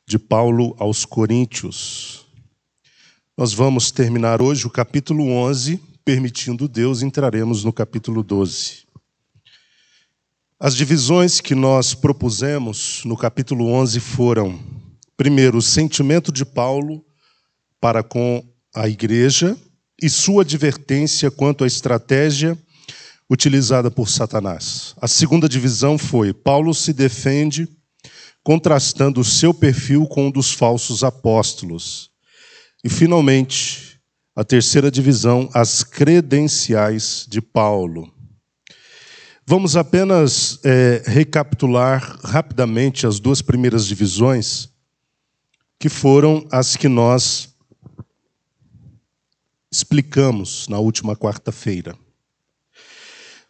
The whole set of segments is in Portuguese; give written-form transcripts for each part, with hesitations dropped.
de Paulo aos Coríntios. Nós vamos terminar hoje o capítulo 11, permitindo Deus, entraremos no capítulo 12. As divisões que nós propusemos no capítulo 11 foram, primeiro, o sentimento de Paulo para com a igreja e sua advertência quanto à estratégia utilizada por Satanás. A segunda divisão foi, Paulo se defende contrastando o seu perfil com o dos falsos apóstolos. E, finalmente, a terceira divisão, as credenciais de Paulo. Vamos apenas recapitular rapidamente as duas primeiras divisões, que foram as que nós explicamos na última quarta-feira.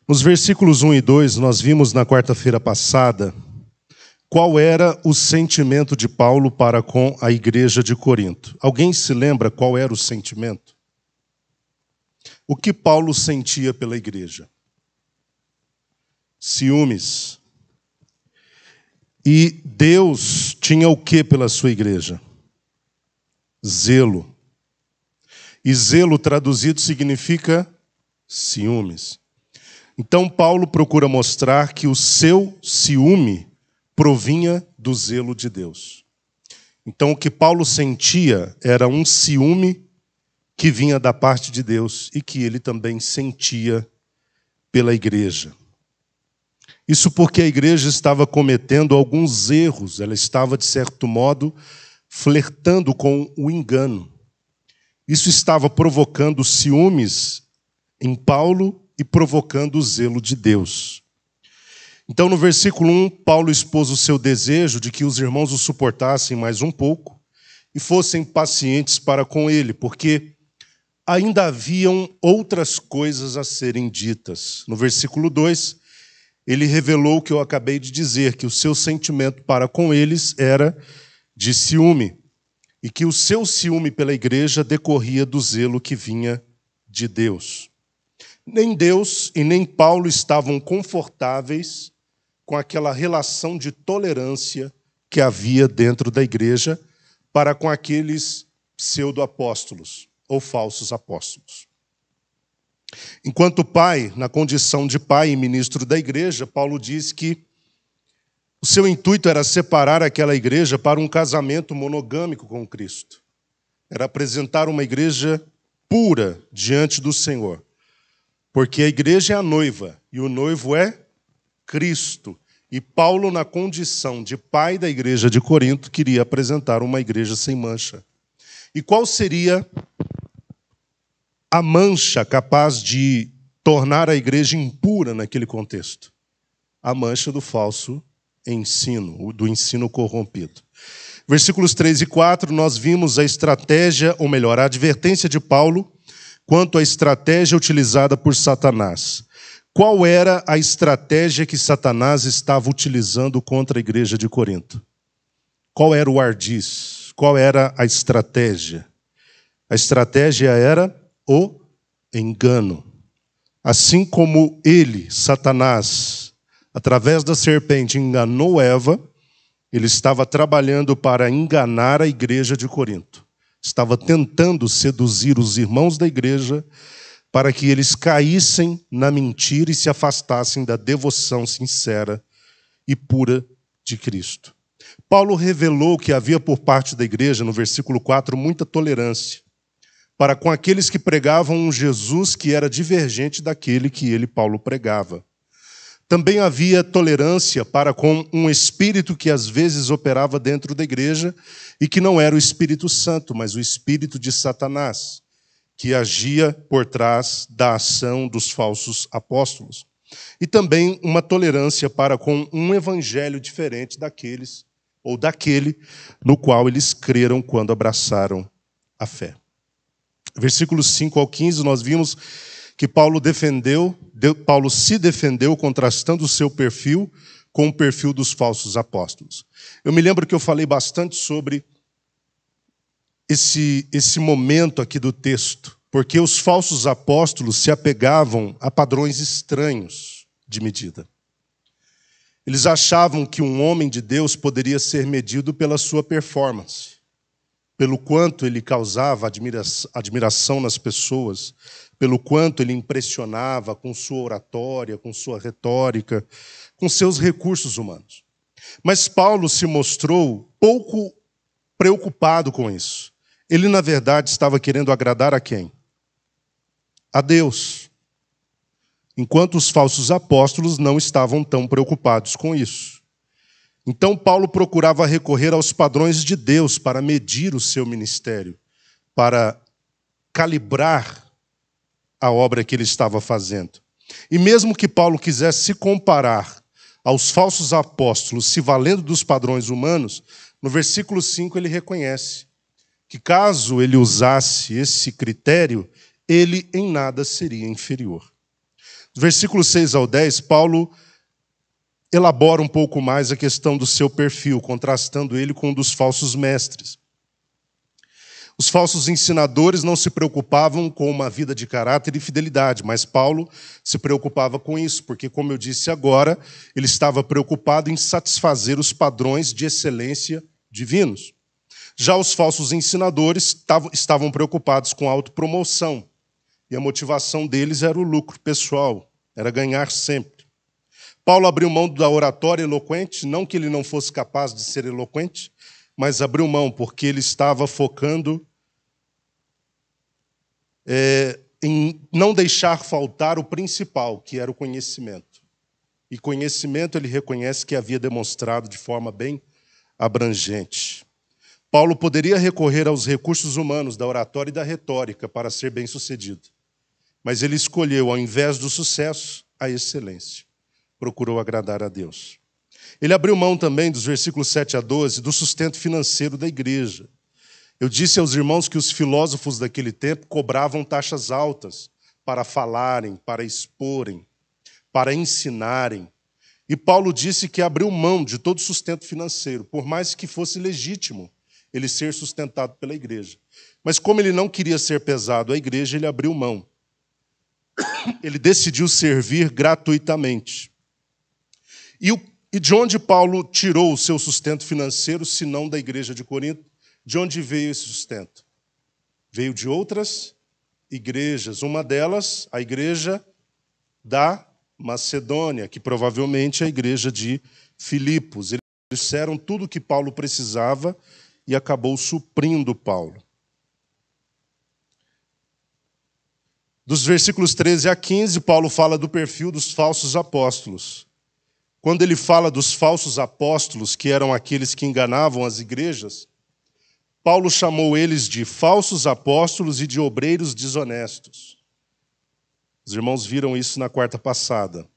Nos versículos 1 e 2, nós vimos na quarta-feira passada qual era o sentimento de Paulo para com a igreja de Corinto. Alguém se lembra qual era o sentimento? O que Paulo sentia pela igreja? Ciúmes. E Deus tinha o que pela sua igreja? Zelo. E zelo traduzido significa ciúmes. Então Paulo procura mostrar que o seu ciúme provinha do zelo de Deus. Então o que Paulo sentia era um ciúme que vinha da parte de Deus e que ele também sentia pela igreja. Isso porque a igreja estava cometendo alguns erros, ela estava, de certo modo, flertando com o engano. Isso estava provocando ciúmes em Paulo e provocando o zelo de Deus. Então, no versículo 1, Paulo expôs o seu desejo de que os irmãos o suportassem mais um pouco e fossem pacientes para com ele, porque ainda haviam outras coisas a serem ditas. No versículo 2, ele revelou o que eu acabei de dizer, que o seu sentimento para com eles era de ciúme, e que o seu ciúme pela igreja decorria do zelo que vinha de Deus. Nem Deus e nem Paulo estavam confortáveis com aquela relação de tolerância que havia dentro da igreja para com aqueles pseudo-apóstolos ou falsos apóstolos. Enquanto pai, na condição de pai e ministro da igreja, Paulo diz que o seu intuito era separar aquela igreja para um casamento monogâmico com Cristo. Era apresentar uma igreja pura diante do Senhor. Porque a igreja é a noiva e o noivo é Cristo. E Paulo, na condição de pai da igreja de Corinto, queria apresentar uma igreja sem mancha. E qual seria a mancha capaz de tornar a igreja impura naquele contexto? A mancha do falso ensino, do ensino corrompido. Versículos 3 e 4, nós vimos a estratégia, ou melhor, a advertência de Paulo quanto à estratégia utilizada por Satanás. Qual era a estratégia que Satanás estava utilizando contra a igreja de Corinto? Qual era o ardis? Qual era a estratégia? A estratégia era o engano. Assim como ele, Satanás, através da serpente, enganou Eva, ele estava trabalhando para enganar a igreja de Corinto. Estava tentando seduzir os irmãos da igreja para que eles caíssem na mentira e se afastassem da devoção sincera e pura de Cristo. Paulo revelou que havia por parte da igreja, no versículo 4, muita tolerância para com aqueles que pregavam um Jesus que era divergente daquele que ele, Paulo, pregava. Também havia tolerância para com um espírito que às vezes operava dentro da igreja e que não era o Espírito Santo, mas o espírito de Satanás, que agia por trás da ação dos falsos apóstolos. E também uma tolerância para com um evangelho diferente daqueles, ou daquele no qual eles creram quando abraçaram a fé. Versículos 5 ao 15, nós vimos que Paulo se defendeu contrastando o seu perfil com o perfil dos falsos apóstolos. Eu me lembro que eu falei bastante sobre esse momento aqui do texto, porque os falsos apóstolos se apegavam a padrões estranhos de medida. Eles achavam que um homem de Deus poderia ser medido pela sua performance, pelo quanto ele causava admiração nas pessoas, pelo quanto ele impressionava com sua oratória, com sua retórica, com seus recursos humanos. Mas Paulo se mostrou pouco preocupado com isso. Ele, na verdade, estava querendo agradar a quem? A Deus. Enquanto os falsos apóstolos não estavam tão preocupados com isso. Então, Paulo procurava recorrer aos padrões de Deus para medir o seu ministério, para calibrar a obra que ele estava fazendo. E mesmo que Paulo quisesse se comparar aos falsos apóstolos, se valendo dos padrões humanos, no versículo 5 ele reconhece que caso ele usasse esse critério, ele em nada seria inferior. Dos versículos 6 ao 10, Paulo elabora um pouco mais a questão do seu perfil, contrastando ele com um dos falsos mestres. Os falsos ensinadores não se preocupavam com uma vida de caráter e fidelidade, mas Paulo se preocupava com isso, porque, como eu disse agora, ele estava preocupado em satisfazer os padrões de excelência divinos. Já os falsos ensinadores estavam preocupados com a autopromoção, e a motivação deles era o lucro pessoal, era ganhar sempre. Paulo abriu mão da oratória eloquente, não que ele não fosse capaz de ser eloquente, mas abriu mão porque ele estava focando em não deixar faltar o principal, que era o conhecimento. E conhecimento ele reconhece que havia demonstrado de forma bem abrangente. Paulo poderia recorrer aos recursos humanos da oratória e da retórica para ser bem-sucedido, mas ele escolheu, ao invés do sucesso, a excelência. Procurou agradar a Deus. Ele abriu mão também, dos versículos 7 a 12, do sustento financeiro da igreja. Eu disse aos irmãos que os filósofos daquele tempo cobravam taxas altas para falarem, para exporem, para ensinarem. E Paulo disse que abriu mão de todo sustento financeiro, por mais que fosse legítimo ele ser sustentado pela igreja. Mas como ele não queria ser pesado à igreja, ele abriu mão. Ele decidiu servir gratuitamente. E de onde Paulo tirou o seu sustento financeiro, se não da igreja de Corinto? De onde veio esse sustento? Veio de outras igrejas. Uma delas, a igreja da Macedônia, que provavelmente é a igreja de Filipos. Eles disseram tudo o que Paulo precisava e acabou suprindo Paulo. Dos versículos 13 a 15, Paulo fala do perfil dos falsos apóstolos. Quando ele fala dos falsos apóstolos, que eram aqueles que enganavam as igrejas, Paulo chamou eles de falsos apóstolos e de obreiros desonestos. Os irmãos viram isso na quarta passada.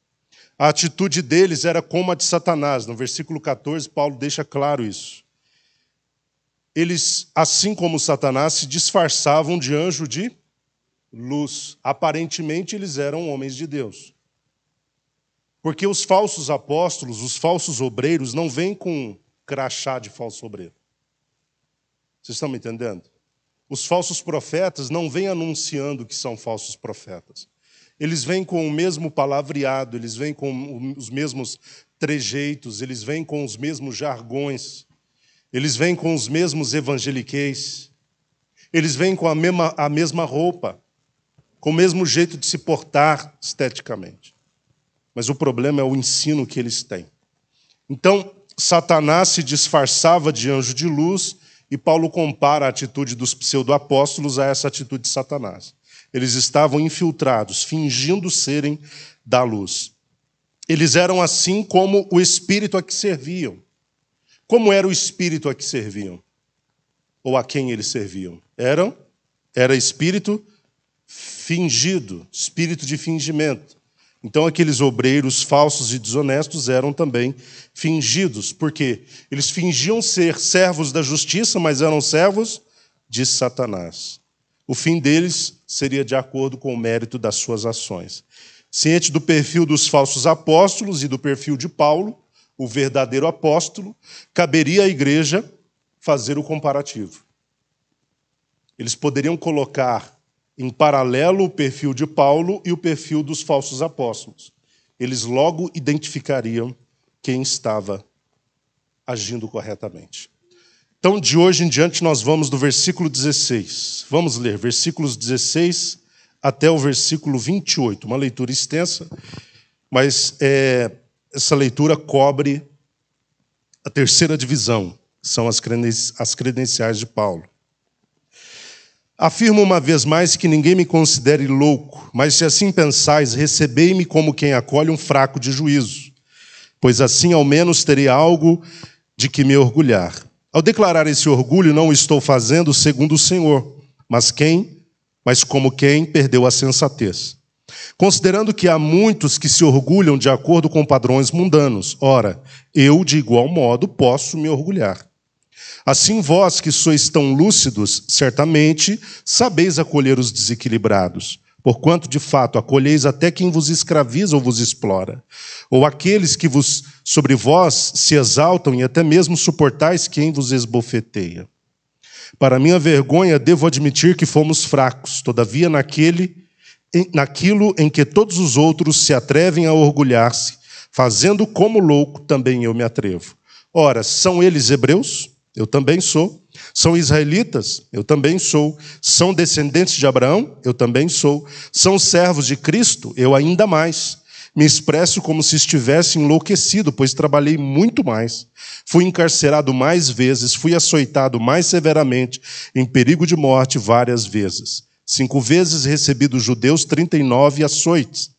A atitude deles era como a de Satanás. No versículo 14, Paulo deixa claro isso. Eles, assim como Satanás, se disfarçavam de anjo de luz. Aparentemente, eles eram homens de Deus. Porque os falsos apóstolos, os falsos obreiros, não vêm com crachá de falso obreiro. Vocês estão me entendendo? Os falsos profetas não vêm anunciando que são falsos profetas. Eles vêm com o mesmo palavreado, eles vêm com os mesmos trejeitos, eles vêm com os mesmos jargões, eles vêm com os mesmos evangeliqueis, eles vêm com a mesma roupa, com o mesmo jeito de se portar esteticamente. Mas o problema é o ensino que eles têm. Então, Satanás se disfarçava de anjo de luz e Paulo compara a atitude dos pseudo-apóstolos a essa atitude de Satanás. Eles estavam infiltrados, fingindo serem da luz. Eles eram assim como o espírito a que serviam. Como era o espírito a que serviam? Ou a quem eles serviam? Era espírito fingido, espírito de fingimento. Então, aqueles obreiros falsos e desonestos eram também fingidos, porque eles fingiam ser servos da justiça, mas eram servos de Satanás. O fim deles seria de acordo com o mérito das suas ações. Ciente do perfil dos falsos apóstolos e do perfil de Paulo, o verdadeiro apóstolo, caberia à igreja fazer o comparativo. Eles poderiam colocar em paralelo o perfil de Paulo e o perfil dos falsos apóstolos. Eles logo identificariam quem estava agindo corretamente. Então, de hoje em diante, nós vamos do versículo 16. Vamos ler versículos 16 até o versículo 28. Uma leitura extensa, mas essa leitura cobre a terceira divisão, que são as credenciais de Paulo. Afirmo uma vez mais que ninguém me considere louco, mas se assim pensais, recebei-me como quem acolhe um fraco de juízo, pois assim ao menos terei algo de que me orgulhar. Ao declarar esse orgulho, não o estou fazendo segundo o Senhor, mas como quem perdeu a sensatez. Considerando que há muitos que se orgulham de acordo com padrões mundanos, ora, eu, de igual modo, posso me orgulhar. Assim vós, que sois tão lúcidos, certamente sabeis acolher os desequilibrados, porquanto, de fato, acolheis até quem vos escraviza ou vos explora, ou aqueles que sobre vós se exaltam e até mesmo suportais quem vos esbofeteia. Para minha vergonha, devo admitir que fomos fracos, todavia naquilo em que todos os outros se atrevem a orgulhar-se, fazendo como louco, também eu me atrevo. Ora, são eles hebreus? Eu também sou. São israelitas? Eu também sou. São descendentes de Abraão? Eu também sou. São servos de Cristo? Eu ainda mais. Me expresso como se estivesse enlouquecido, pois trabalhei muito mais. Fui encarcerado mais vezes, fui açoitado mais severamente, em perigo de morte várias vezes. 5 vezes recebi dos judeus 39 açoites.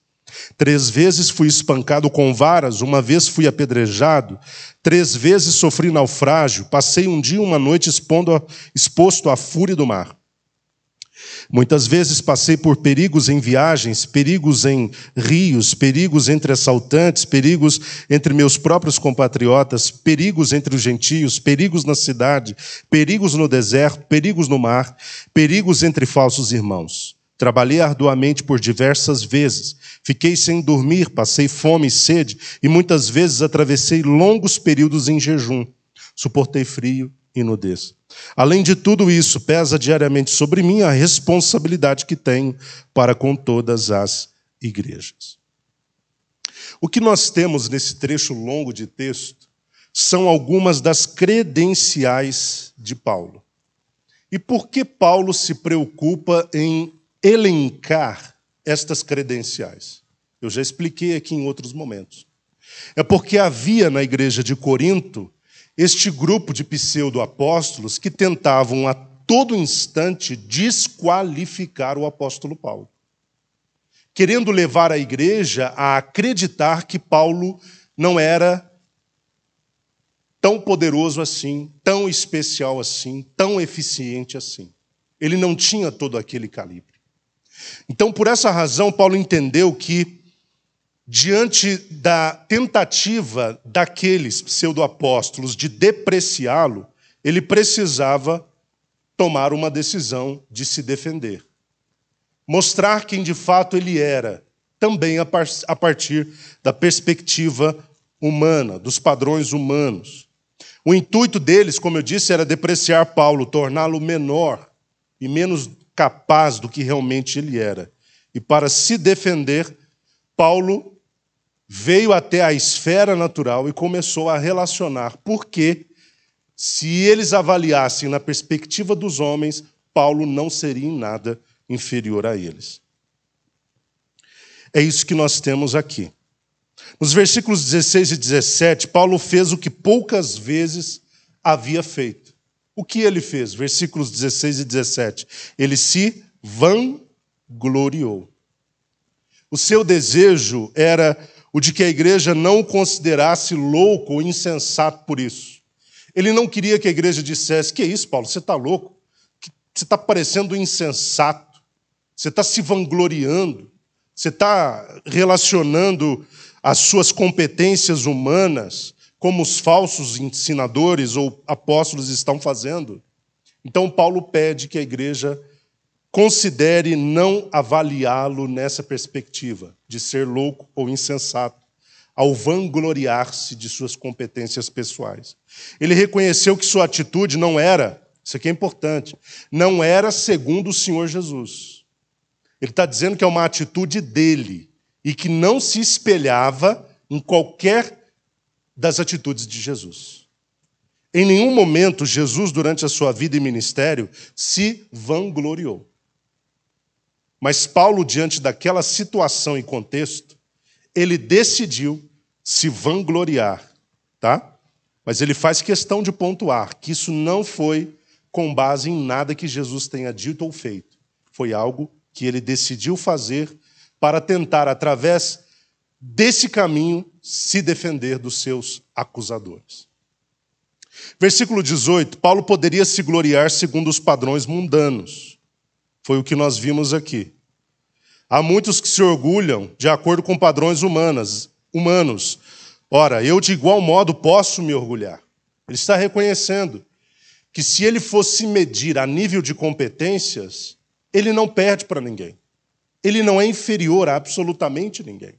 3 vezes fui espancado com varas, 1 vez fui apedrejado, 3 vezes sofri naufrágio, passei um dia e uma noite exposto à fúria do mar. Muitas vezes passei por perigos em viagens, perigos em rios, perigos entre assaltantes, perigos entre meus próprios compatriotas, perigos entre os gentios, perigos na cidade, perigos no deserto, perigos no mar, perigos entre falsos irmãos. Trabalhei arduamente por diversas vezes, fiquei sem dormir, passei fome e sede, e muitas vezes atravessei longos períodos em jejum. Suportei frio e nudez. Além de tudo isso, pesa diariamente sobre mim a responsabilidade que tenho para com todas as igrejas. O que nós temos nesse trecho longo de texto são algumas das credenciais de Paulo. E por que Paulo se preocupa em elencar estas credenciais? Eu já expliquei aqui em outros momentos. É porque havia na igreja de Corinto este grupo de pseudo-apóstolos que tentavam a todo instante desqualificar o apóstolo Paulo, querendo levar a igreja a acreditar que Paulo não era tão poderoso assim, tão especial assim, tão eficiente assim. Ele não tinha todo aquele calibre. Então, por essa razão, Paulo entendeu que, diante da tentativa daqueles pseudo-apóstolos de depreciá-lo, ele precisava tomar uma decisão de se defender. Mostrar quem de fato ele era, também a partir da perspectiva humana, dos padrões humanos. O intuito deles, como eu disse, era depreciar Paulo, torná-lo menor e menos capaz do que realmente ele era. E para se defender, Paulo veio até a esfera natural e começou a relacionar, porque se eles avaliassem na perspectiva dos homens, Paulo não seria em nada inferior a eles. É isso que nós temos aqui. Nos versículos 16 e 17, Paulo fez o que poucas vezes havia feito. O que ele fez? Versículos 16 e 17. Ele se vangloriou. O seu desejo era o de que a igreja não o considerasse louco ou insensato por isso. Ele não queria que a igreja dissesse: que isso, Paulo, você está louco? Você está parecendo insensato. Você está se vangloriando. Você está relacionando as suas competências humanas como os falsos ensinadores ou apóstolos estão fazendo. Então, Paulo pede que a igreja considere não avaliá-lo nessa perspectiva de ser louco ou insensato, ao vangloriar-se de suas competências pessoais. Ele reconheceu que sua atitude não era, isso aqui é importante, não era segundo o Senhor Jesus. Ele está dizendo que é uma atitude dele e que não se espelhava em qualquer das atitudes de Jesus. Em nenhum momento Jesus, durante a sua vida e ministério, se vangloriou. Mas Paulo, diante daquela situação e contexto, ele decidiu se vangloriar, tá? Mas ele faz questão de pontuar que isso não foi com base em nada que Jesus tenha dito ou feito. Foi algo que ele decidiu fazer para tentar, através desse caminho, se defender dos seus acusadores. Versículo 18, Paulo poderia se gloriar segundo os padrões mundanos. Foi o que nós vimos aqui. Há muitos que se orgulham de acordo com padrões humanos. Ora, eu de igual modo posso me orgulhar. Ele está reconhecendo que se ele fosse medir a nível de competências, ele não perde para ninguém. Ele não é inferior a absolutamente ninguém.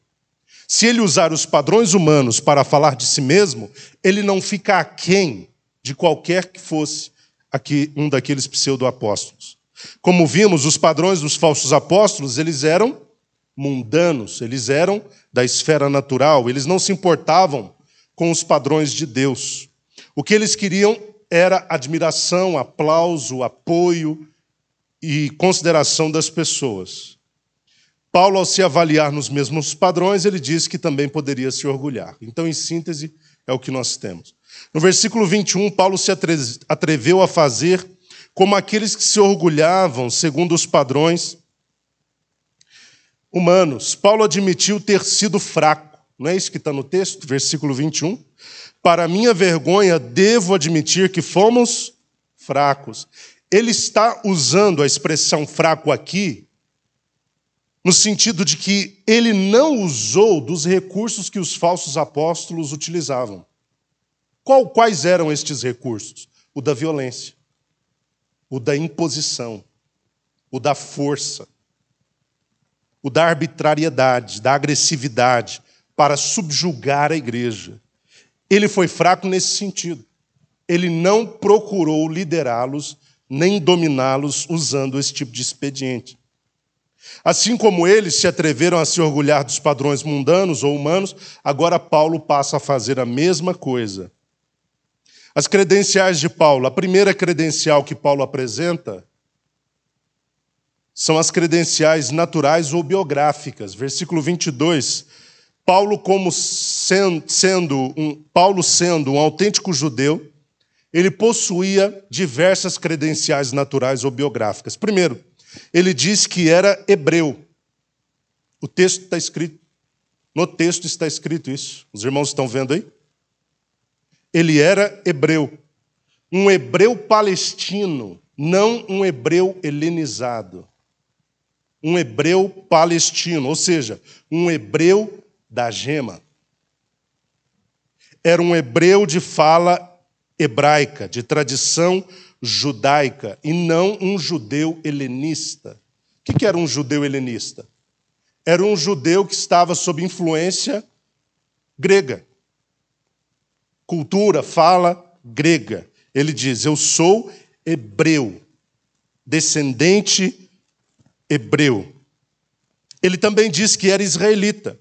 Se ele usar os padrões humanos para falar de si mesmo, ele não fica aquém de qualquer que fosse aqui um daqueles pseudo-apóstolos. Como vimos, os padrões dos falsos apóstolos, eles eram mundanos, eles eram da esfera natural, eles não se importavam com os padrões de Deus. O que eles queriam era admiração, aplauso, apoio e consideração das pessoas. Paulo, ao se avaliar nos mesmos padrões, ele diz que também poderia se orgulhar. Então, em síntese, é o que nós temos. No versículo 21, Paulo se atreveu a fazer como aqueles que se orgulhavam segundo os padrões humanos. Paulo admitiu ter sido fraco. Não é isso que está no texto? Versículo 21. Para minha vergonha, devo admitir que fomos fracos. Ele está usando a expressão fraco aqui no sentido de que ele não usou dos recursos que os falsos apóstolos utilizavam. Quais eram estes recursos? O da violência, o da imposição, o da força, o da arbitrariedade, da agressividade, para subjugar a igreja. Ele foi fraco nesse sentido. Ele não procurou liderá-los, nem dominá-los usando esse tipo de expediente. Assim como eles se atreveram a se orgulhar dos padrões mundanos ou humanos, agora Paulo passa a fazer a mesma coisa. As credenciais de Paulo, a primeira credencial que Paulo apresenta são as credenciais naturais ou biográficas. Versículo 22, Paulo sendo um autêntico judeu, ele possuía diversas credenciais naturais ou biográficas. Primeiro, ele diz que era hebreu. O texto está escrito, no texto está escrito isso. Os irmãos estão vendo aí? Ele era hebreu. Um hebreu palestino, não um hebreu helenizado. Um hebreu palestino, ou seja, um hebreu da gema. Era um hebreu de fala hebraica, de tradição judaica, e não um judeu helenista. O que era um judeu helenista? Era um judeu que estava sob influência grega. Cultura, fala grega. Ele diz, eu sou hebreu, descendente hebreu. Ele também diz que era israelita,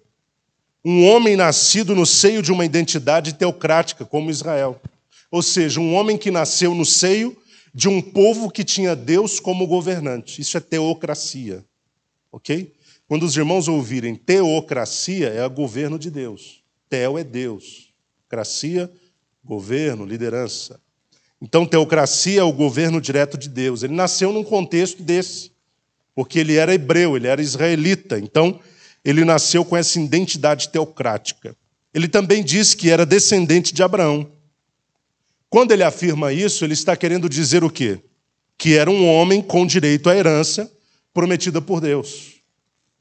um homem nascido no seio de uma identidade teocrática, como Israel. Ou seja, um homem que nasceu no seio de um povo que tinha Deus como governante. Isso é teocracia, ok? Quando os irmãos ouvirem teocracia, é o governo de Deus. Teo é Deus. Cracia, governo, liderança. Então, teocracia é o governo direto de Deus. Ele nasceu num contexto desse, porque ele era hebreu, ele era israelita. Então, ele nasceu com essa identidade teocrática. Ele também diz que era descendente de Abraão. Quando ele afirma isso, ele está querendo dizer o quê? Que era um homem com direito à herança prometida por Deus,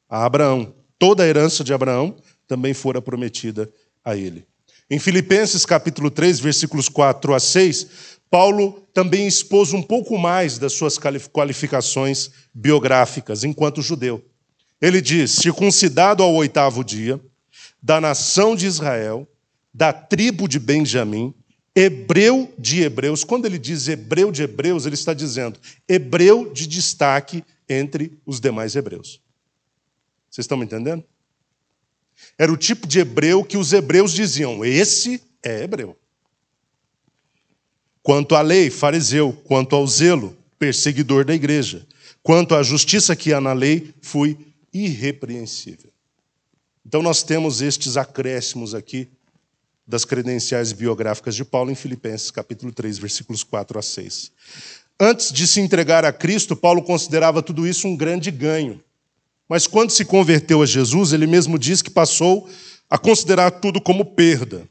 a Abraão. Toda a herança de Abraão também fora prometida a ele. Em Filipenses capítulo 3, versículos 4 a 6, Paulo também expôs um pouco mais das suas qualificações biográficas enquanto judeu. Ele diz, circuncidado ao 8º dia, da nação de Israel, da tribo de Benjamim, hebreu de hebreus. Quando ele diz hebreu de hebreus, ele está dizendo hebreu de destaque entre os demais hebreus. Vocês estão me entendendo? Era o tipo de hebreu que os hebreus diziam, esse é hebreu. Quanto à lei, fariseu. Quanto ao zelo, perseguidor da igreja. Quanto à justiça que há na lei, fui irrepreensível. Então nós temos estes acréscimos aqui das credenciais biográficas de Paulo em Filipenses, capítulo 3, versículos 4 a 6. Antes de se entregar a Cristo, Paulo considerava tudo isso um grande ganho. Mas quando se converteu a Jesus, ele mesmo diz que passou a considerar tudo como perda.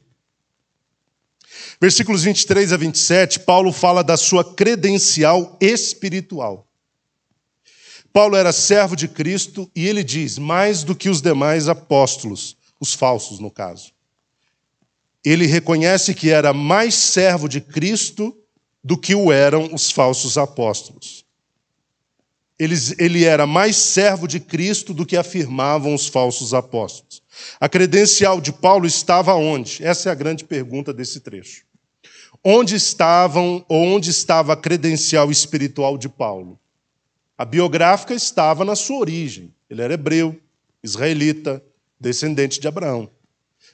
Versículos 23 a 27, Paulo fala da sua credencial espiritual. Paulo era servo de Cristo e ele diz, mais do que os demais apóstolos, os falsos no caso. Ele reconhece que era mais servo de Cristo do que o eram os falsos apóstolos. Ele era mais servo de Cristo do que afirmavam os falsos apóstolos. A credencial de Paulo estava onde? Essa é a grande pergunta desse trecho. Onde estava a credencial espiritual de Paulo? A biográfica estava na sua origem. Ele era hebreu, israelita, descendente de Abraão.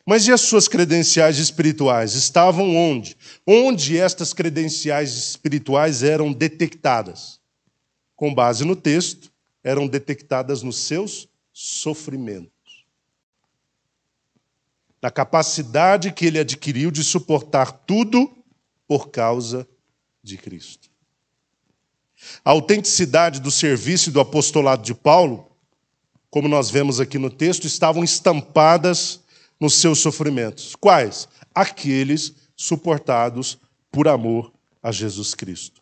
Mas e as suas credenciais espirituais? Estavam onde? Onde estas credenciais espirituais eram detectadas? Com base no texto, eram detectadas nos seus sofrimentos. Na capacidade que ele adquiriu de suportar tudo por causa de Cristo. A autenticidade do serviço e do apostolado de Paulo, como nós vemos aqui no texto, estavam estampadas nos seus sofrimentos. Quais? Aqueles suportados por amor a Jesus Cristo.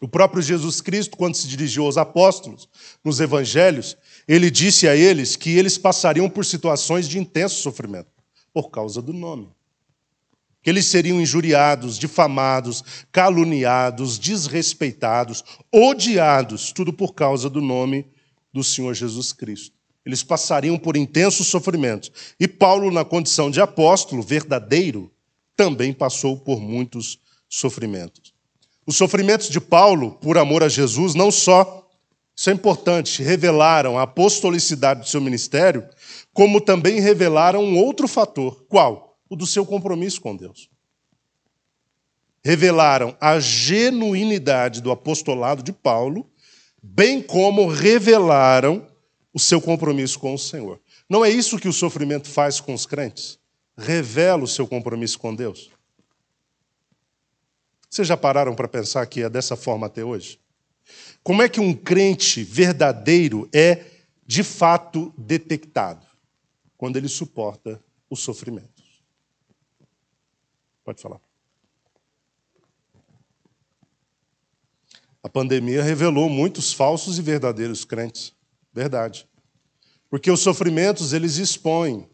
O próprio Jesus Cristo, quando se dirigiu aos apóstolos, nos evangelhos, ele disse a eles que eles passariam por situações de intenso sofrimento, por causa do nome. Que eles seriam injuriados, difamados, caluniados, desrespeitados, odiados, tudo por causa do nome do Senhor Jesus Cristo. Eles passariam por intensos sofrimentos. E Paulo, na condição de apóstolo verdadeiro, também passou por muitos sofrimentos. Os sofrimentos de Paulo, por amor a Jesus, não só, isso é importante, revelaram a apostolicidade do seu ministério, como também revelaram um outro fator. Qual? O do seu compromisso com Deus. Revelaram a genuinidade do apostolado de Paulo, bem como revelaram o seu compromisso com o Senhor. Não é isso que o sofrimento faz com os crentes? Revela o seu compromisso com Deus. Vocês já pararam para pensar que é dessa forma até hoje? Como é que um crente verdadeiro é, de fato, detectado? Quando ele suporta os sofrimentos. Pode falar. A pandemia revelou muitos falsos e verdadeiros crentes. Verdade. Porque os sofrimentos expõem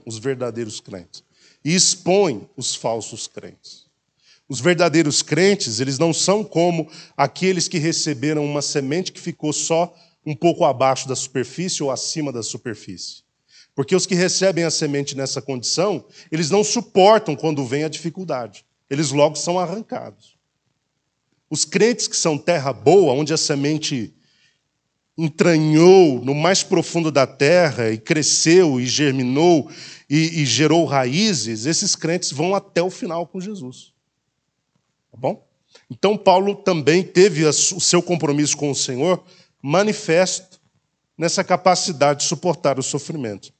os verdadeiros crentes. E expõem os falsos crentes. Os verdadeiros crentes, eles não são como aqueles que receberam uma semente que ficou só um pouco abaixo da superfície ou acima da superfície. Porque os que recebem a semente nessa condição, eles não suportam quando vem a dificuldade. Eles logo são arrancados. Os crentes que são terra boa, onde a semente entranhou no mais profundo da terra e cresceu e germinou e gerou raízes, esses crentes vão até o final com Jesus. Tá bom? Então, Paulo também teve o seu compromisso com o Senhor manifesto nessa capacidade de suportar o sofrimento.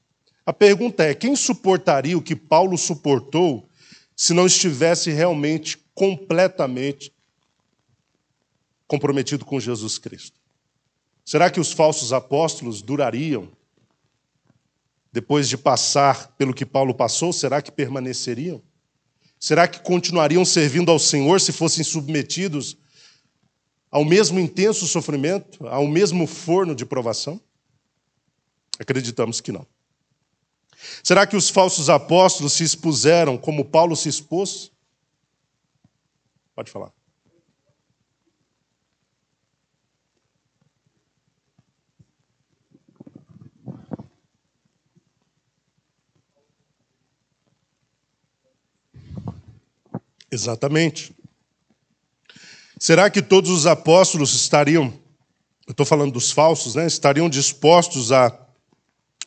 A pergunta é, quem suportaria o que Paulo suportou se não estivesse realmente, completamente comprometido com Jesus Cristo? Será que os falsos apóstolos durariam? Depois de passar pelo que Paulo passou, será que permaneceriam? Será que continuariam servindo ao Senhor se fossem submetidos ao mesmo intenso sofrimento, ao mesmo forno de provação? Acreditamos que não. Será que os falsos apóstolos se expuseram como Paulo se expôs? Pode falar. Exatamente. Será que todos os apóstolos estariam, eu estou falando dos falsos, né, estariam dispostos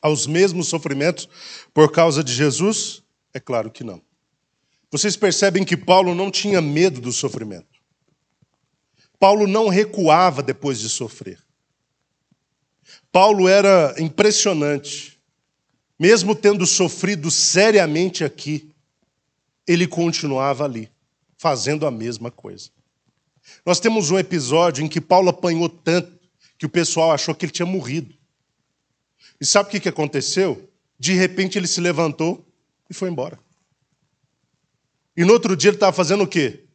aos mesmos sofrimentos por causa de Jesus? É claro que não. Vocês percebem que Paulo não tinha medo do sofrimento. Paulo não recuava depois de sofrer. Paulo era impressionante. Mesmo tendo sofrido seriamente aqui, ele continuava ali, fazendo a mesma coisa. Nós temos um episódio em que Paulo apanhou tanto que o pessoal achou que ele tinha morrido. E sabe o que aconteceu? De repente ele se levantou e foi embora. E no outro dia ele estava fazendo o quê?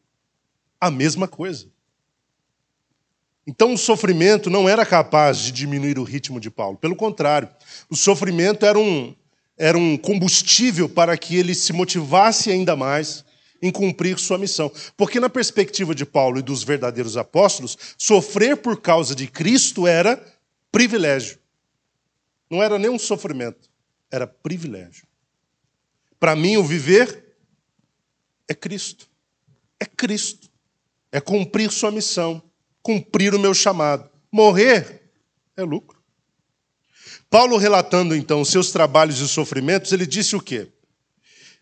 A mesma coisa. Então o sofrimento não era capaz de diminuir o ritmo de Paulo. Pelo contrário, o sofrimento era um combustível para que ele se motivasse ainda mais em cumprir sua missão. Porque na perspectiva de Paulo e dos verdadeiros apóstolos, sofrer por causa de Cristo era privilégio. Não era nem um sofrimento, era privilégio. Para mim, o viver é Cristo. É Cristo. É cumprir sua missão, cumprir o meu chamado. Morrer é lucro. Paulo, relatando então os seus trabalhos e sofrimentos, ele disse o quê?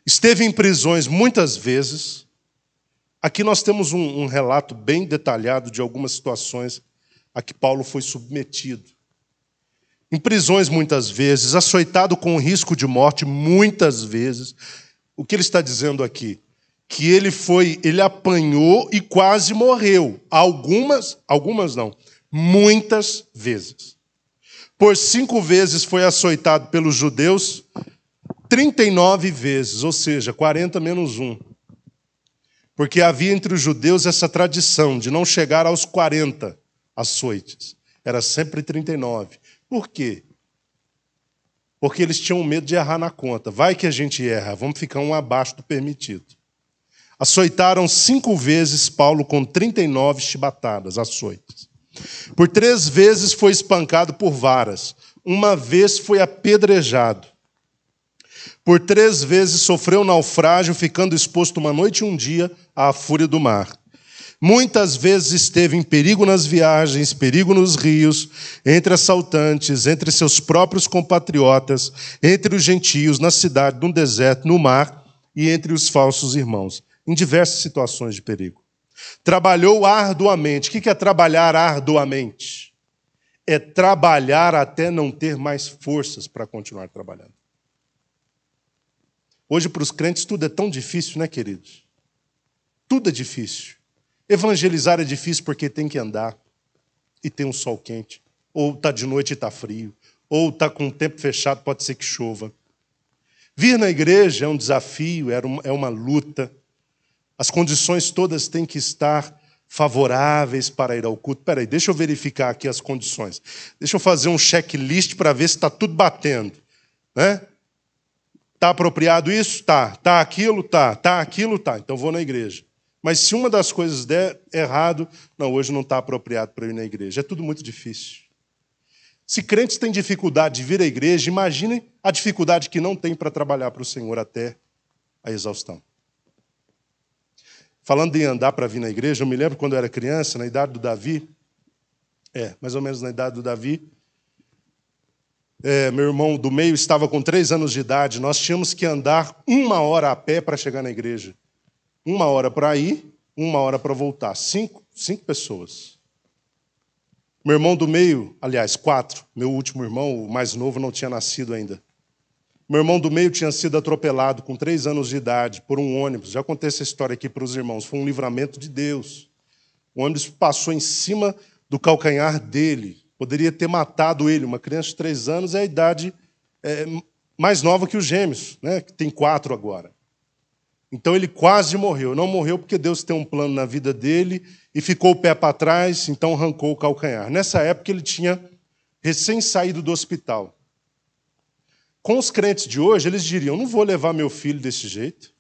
Esteve em prisões muitas vezes. Aqui nós temos um relato bem detalhado de algumas situações a que Paulo foi submetido. Em prisões muitas vezes, açoitado com o risco de morte muitas vezes. O que ele está dizendo aqui? Que ele apanhou e quase morreu. Algumas não, muitas vezes. Por 5 vezes foi açoitado pelos judeus, 39 vezes, ou seja, 40 menos 1. Porque havia entre os judeus essa tradição de não chegar aos 40 açoites. Era sempre 39. Por quê? Porque eles tinham medo de errar na conta. Vai que a gente erra, vamos ficar um abaixo do permitido. Açoitaram 5 vezes Paulo com 39 chibatadas, açoites. Por 3 vezes foi espancado por varas. 1 vez foi apedrejado. Por 3 vezes sofreu naufrágio, ficando exposto 1 noite e 1 dia à fúria do mar. Muitas vezes esteve em perigo nas viagens, perigo nos rios, entre assaltantes, entre seus próprios compatriotas, entre os gentios, na cidade, no deserto, no mar e entre os falsos irmãos, em diversas situações de perigo. Trabalhou arduamente. O que é trabalhar arduamente? É trabalhar até não ter mais forças para continuar trabalhando. Hoje, para os crentes, tudo é tão difícil, né, queridos? Tudo é difícil. Evangelizar é difícil porque tem que andar e tem um sol quente. Ou está de noite e está frio. Ou está com o tempo fechado, pode ser que chova. Vir na igreja é um desafio, é uma luta. As condições todas têm que estar favoráveis para ir ao culto. Espera aí, deixa eu verificar aqui as condições. Deixa eu fazer um checklist para ver se está tudo batendo. Né? Está apropriado isso? Tá. Está aquilo? Tá. Está aquilo? Tá. Então vou na igreja. Mas se uma das coisas der errado, não, hoje não está apropriado para ir na igreja. É tudo muito difícil. Se crentes têm dificuldade de vir à igreja, imaginem a dificuldade que não tem para trabalhar para o Senhor até a exaustão. Falando em andar para vir na igreja, eu me lembro quando eu era criança, na idade do Davi, mais ou menos na idade do Davi, meu irmão do meio estava com 3 anos de idade, nós tínhamos que andar 1 hora a pé para chegar na igreja. 1 hora para ir, 1 hora para voltar. 5 pessoas. Meu irmão do meio, aliás, 4. Meu último irmão, o mais novo, não tinha nascido ainda. Meu irmão do meio tinha sido atropelado com 3 anos de idade por um ônibus. Já contei essa história aqui para os irmãos. Foi um livramento de Deus. O ônibus passou em cima do calcanhar dele. Poderia ter matado ele. Uma criança de 3 anos é a idade mais nova que os gêmeos, né? Que tem 4 agora. Então ele quase morreu. Não morreu porque Deus tem um plano na vida dele e ficou o pé para trás, então arrancou o calcanhar. Nessa época ele tinha recém saído do hospital. Com os crentes de hoje, eles diriam, não vou levar meu filho desse jeito.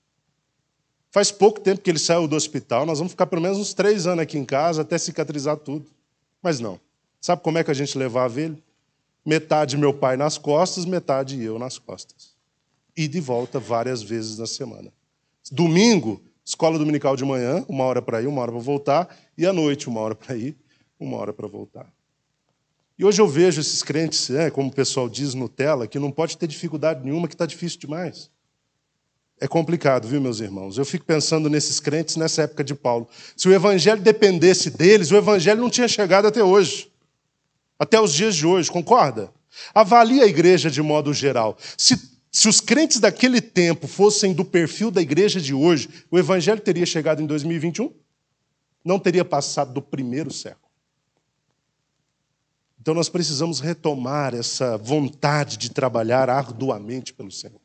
Faz pouco tempo que ele saiu do hospital, nós vamos ficar pelo menos uns 3 anos aqui em casa até cicatrizar tudo. Mas não. Sabe como é que a gente levava ele? Metade meu pai nas costas, metade eu nas costas. E de volta várias vezes na semana. Domingo, escola dominical de manhã, 1 hora para ir, 1 hora para voltar, e à noite, 1 hora para ir, 1 hora para voltar. E hoje eu vejo esses crentes, como o pessoal diz Nutella, que não pode ter dificuldade nenhuma, que está difícil demais. É complicado, viu, meus irmãos? Eu fico pensando nesses crentes nessa época de Paulo. Se o evangelho dependesse deles, o evangelho não tinha chegado até hoje. Até os dias de hoje, concorda? Avalie a igreja de modo geral. Se os crentes daquele tempo fossem do perfil da igreja de hoje, o evangelho teria chegado em 2021? Não teria passado do primeiro século. Então nós precisamos retomar essa vontade de trabalhar arduamente pelo Senhor.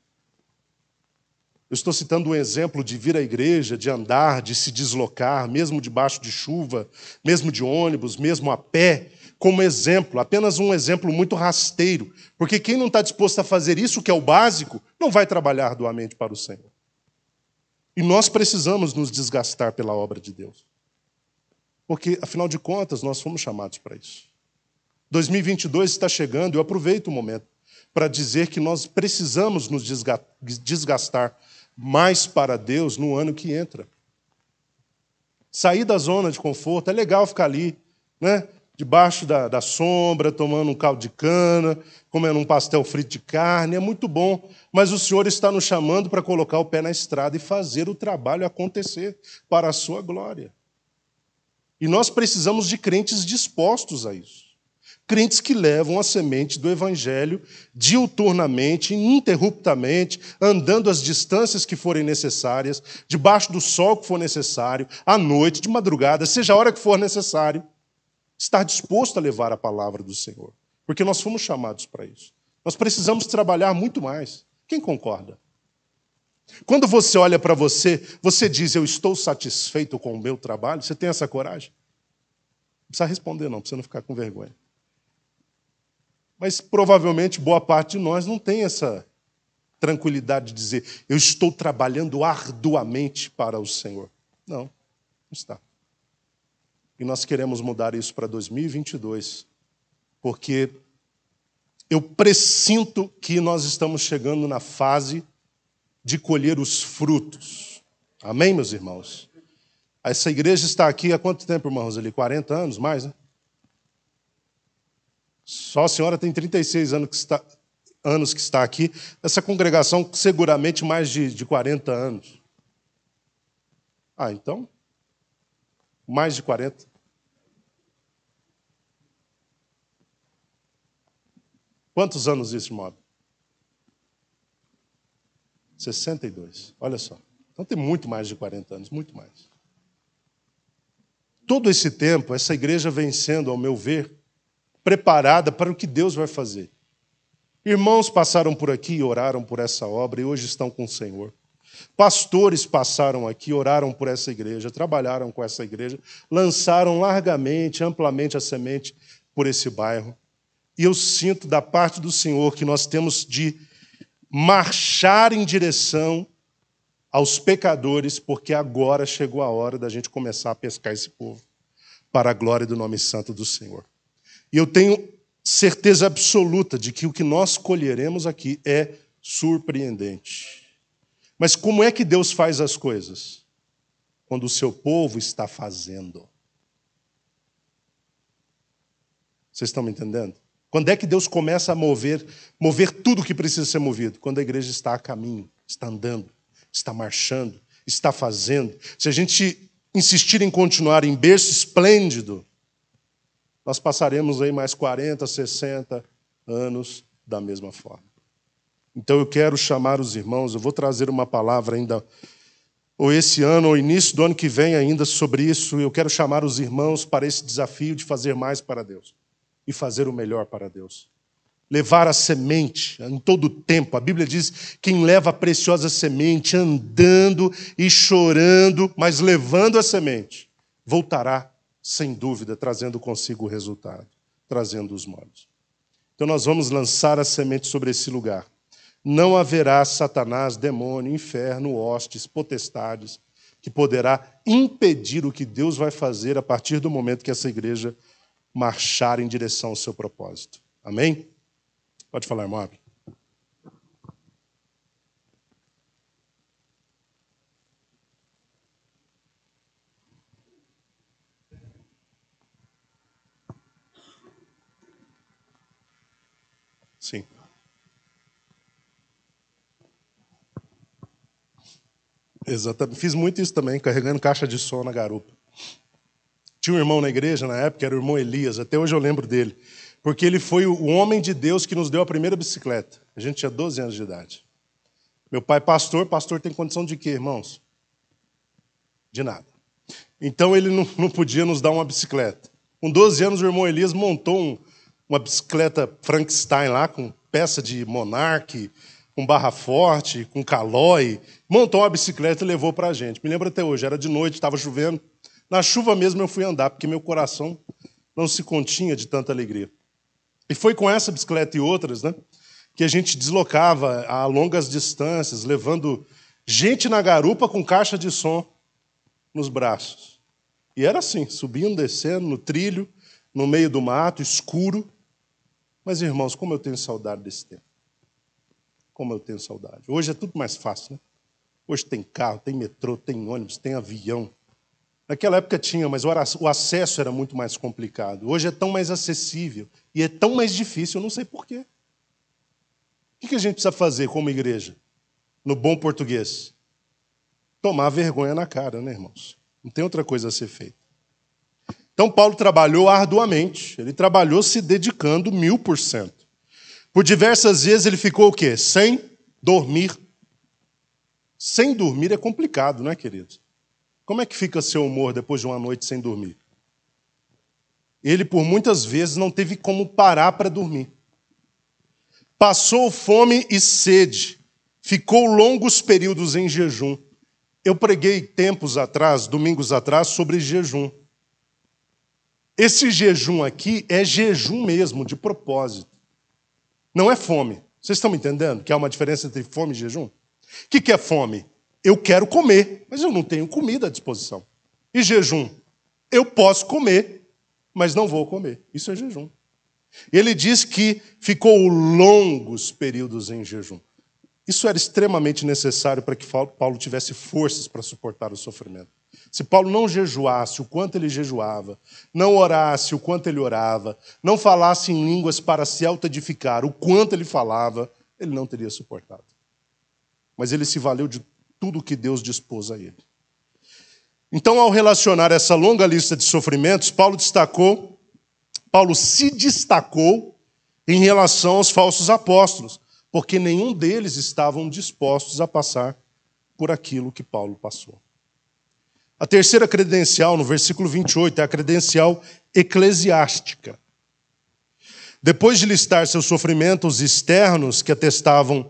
Eu estou citando um exemplo de vir à igreja, de andar, de se deslocar, mesmo debaixo de chuva, mesmo de ônibus, mesmo a pé, como exemplo, apenas um exemplo muito rasteiro, porque quem não está disposto a fazer isso, que é o básico, não vai trabalhar arduamente para o Senhor. E nós precisamos nos desgastar pela obra de Deus, porque, afinal de contas, nós fomos chamados para isso. 2022 está chegando, eu aproveito o momento para dizer que nós precisamos nos desgastar mais para Deus no ano que entra. Sair da zona de conforto, é legal ficar ali, né? Debaixo da sombra, tomando um caldo de cana, comendo um pastel frito de carne, é muito bom. Mas o Senhor está nos chamando para colocar o pé na estrada e fazer o trabalho acontecer para a sua glória. E nós precisamos de crentes dispostos a isso. Crentes que levam a semente do Evangelho diuturnamente, ininterruptamente, andando as distâncias que forem necessárias, debaixo do sol que for necessário, à noite, de madrugada, seja a hora que for necessário, estar disposto a levar a palavra do Senhor. Porque nós fomos chamados para isso. Nós precisamos trabalhar muito mais. Quem concorda? Quando você olha para você, você diz, eu estou satisfeito com o meu trabalho? Você tem essa coragem? Não precisa responder não, para você não ficar com vergonha. Mas provavelmente boa parte de nós não tem essa tranquilidade de dizer, eu estou trabalhando arduamente para o Senhor. Não está. E nós queremos mudar isso para 2022, porque eu pressinto que nós estamos chegando na fase de colher os frutos. Amém, meus irmãos? Essa igreja está aqui há quanto tempo, irmão Roseli? 40 anos, mais, né? Só a senhora tem 36 anos que está aqui. Essa congregação, seguramente, mais de 40 anos. Ah, então, mais de 40. Quantos anos isso, irmão? 62. Olha só. Então tem muito mais de 40 anos, muito mais. Todo esse tempo, essa igreja vem sendo, ao meu ver, preparada para o que Deus vai fazer. Irmãos passaram por aqui e oraram por essa obra e hoje estão com o Senhor. Pastores passaram aqui, oraram por essa igreja, trabalharam com essa igreja, lançaram largamente, amplamente a semente por esse bairro. E eu sinto da parte do Senhor que nós temos de marchar em direção aos pecadores, porque agora chegou a hora da gente começar a pescar esse povo para a glória do nome santo do Senhor. E eu tenho certeza absoluta de que o que nós colheremos aqui é surpreendente. Mas como é que Deus faz as coisas? Quando o seu povo está fazendo. Vocês estão me entendendo? Quando é que Deus começa a mover tudo o que precisa ser movido? Quando a igreja está a caminho, está andando, está marchando, está fazendo. Se a gente insistir em continuar em berço esplêndido, nós passaremos aí mais 40, 60 anos da mesma forma. Então eu quero chamar os irmãos, eu vou trazer uma palavra ainda, ou esse ano, ou início do ano que vem ainda sobre isso, eu quero chamar os irmãos para esse desafio de fazer mais para Deus e fazer o melhor para Deus. Levar a semente em todo o tempo. A Bíblia diz, quem leva a preciosa semente, andando e chorando, mas levando a semente, voltará sem dúvida, trazendo consigo o resultado, trazendo os molhos. Então nós vamos lançar a semente sobre esse lugar. Não haverá Satanás, demônio, inferno, hostes, potestades, que poderá impedir o que Deus vai fazer a partir do momento que essa igreja marchar em direção ao seu propósito. Amém? Pode falar, irmão. Sim. Exatamente. Fiz muito isso também, carregando caixa de som na garupa. Tinha um irmão na igreja na época, era o irmão Elias, até hoje eu lembro dele. Porque ele foi o homem de Deus que nos deu a primeira bicicleta. A gente tinha 12 anos de idade. Meu pai pastor tem condição de quê, irmãos? De nada. Então ele não podia nos dar uma bicicleta. Com 12 anos o irmão Elias montou uma bicicleta Frankenstein lá, com peça de Monarch, com barra forte, com calói. Montou uma bicicleta e levou para a gente. Me lembro até hoje, era de noite, estava chovendo. Na chuva mesmo eu fui andar, porque meu coração não se continha de tanta alegria. E foi com essa bicicleta e outras, né, que a gente deslocava a longas distâncias, levando gente na garupa com caixa de som nos braços. E era assim, subindo, descendo, no trilho, no meio do mato, escuro. Mas, irmãos, como eu tenho saudade desse tempo. Como eu tenho saudade. Hoje é tudo mais fácil, né? Hoje tem carro, tem metrô, tem ônibus, tem avião. Naquela época tinha, mas o acesso era muito mais complicado. Hoje é tão mais acessível e é tão mais difícil, eu não sei porquê. O que a gente precisa fazer como igreja? No bom português? Tomar vergonha na cara, né, irmãos? Não tem outra coisa a ser feita. Então, Paulo trabalhou arduamente. Ele trabalhou se dedicando 1000%. Por diversas vezes ele ficou o quê? Sem dormir. Sem dormir é complicado, não é, queridos? Como é que fica seu humor depois de uma noite sem dormir? Ele, por muitas vezes, não teve como parar para dormir. Passou fome e sede. Ficou longos períodos em jejum. Eu preguei tempos atrás, domingos atrás, sobre jejum. Esse jejum aqui é jejum mesmo, de propósito. Não é fome. Vocês estão me entendendo que há uma diferença entre fome e jejum? O que é fome? Eu quero comer, mas eu não tenho comida à disposição. E jejum? Eu posso comer, mas não vou comer. Isso é jejum. Ele diz que ficou longos períodos em jejum. Isso era extremamente necessário para que Paulo tivesse forças para suportar o sofrimento. Se Paulo não jejuasse o quanto ele jejuava, não orasse o quanto ele orava, não falasse em línguas para se autoedificar o quanto ele falava, ele não teria suportado. Mas ele se valeu de tudo que Deus dispôs a ele. Então, ao relacionar essa longa lista de sofrimentos, Paulo se destacou em relação aos falsos apóstolos, porque nenhum deles estavam dispostos a passar por aquilo que Paulo passou. A terceira credencial, no versículo 28, é a credencial eclesiástica. Depois de listar seus sofrimentos externos que atestavam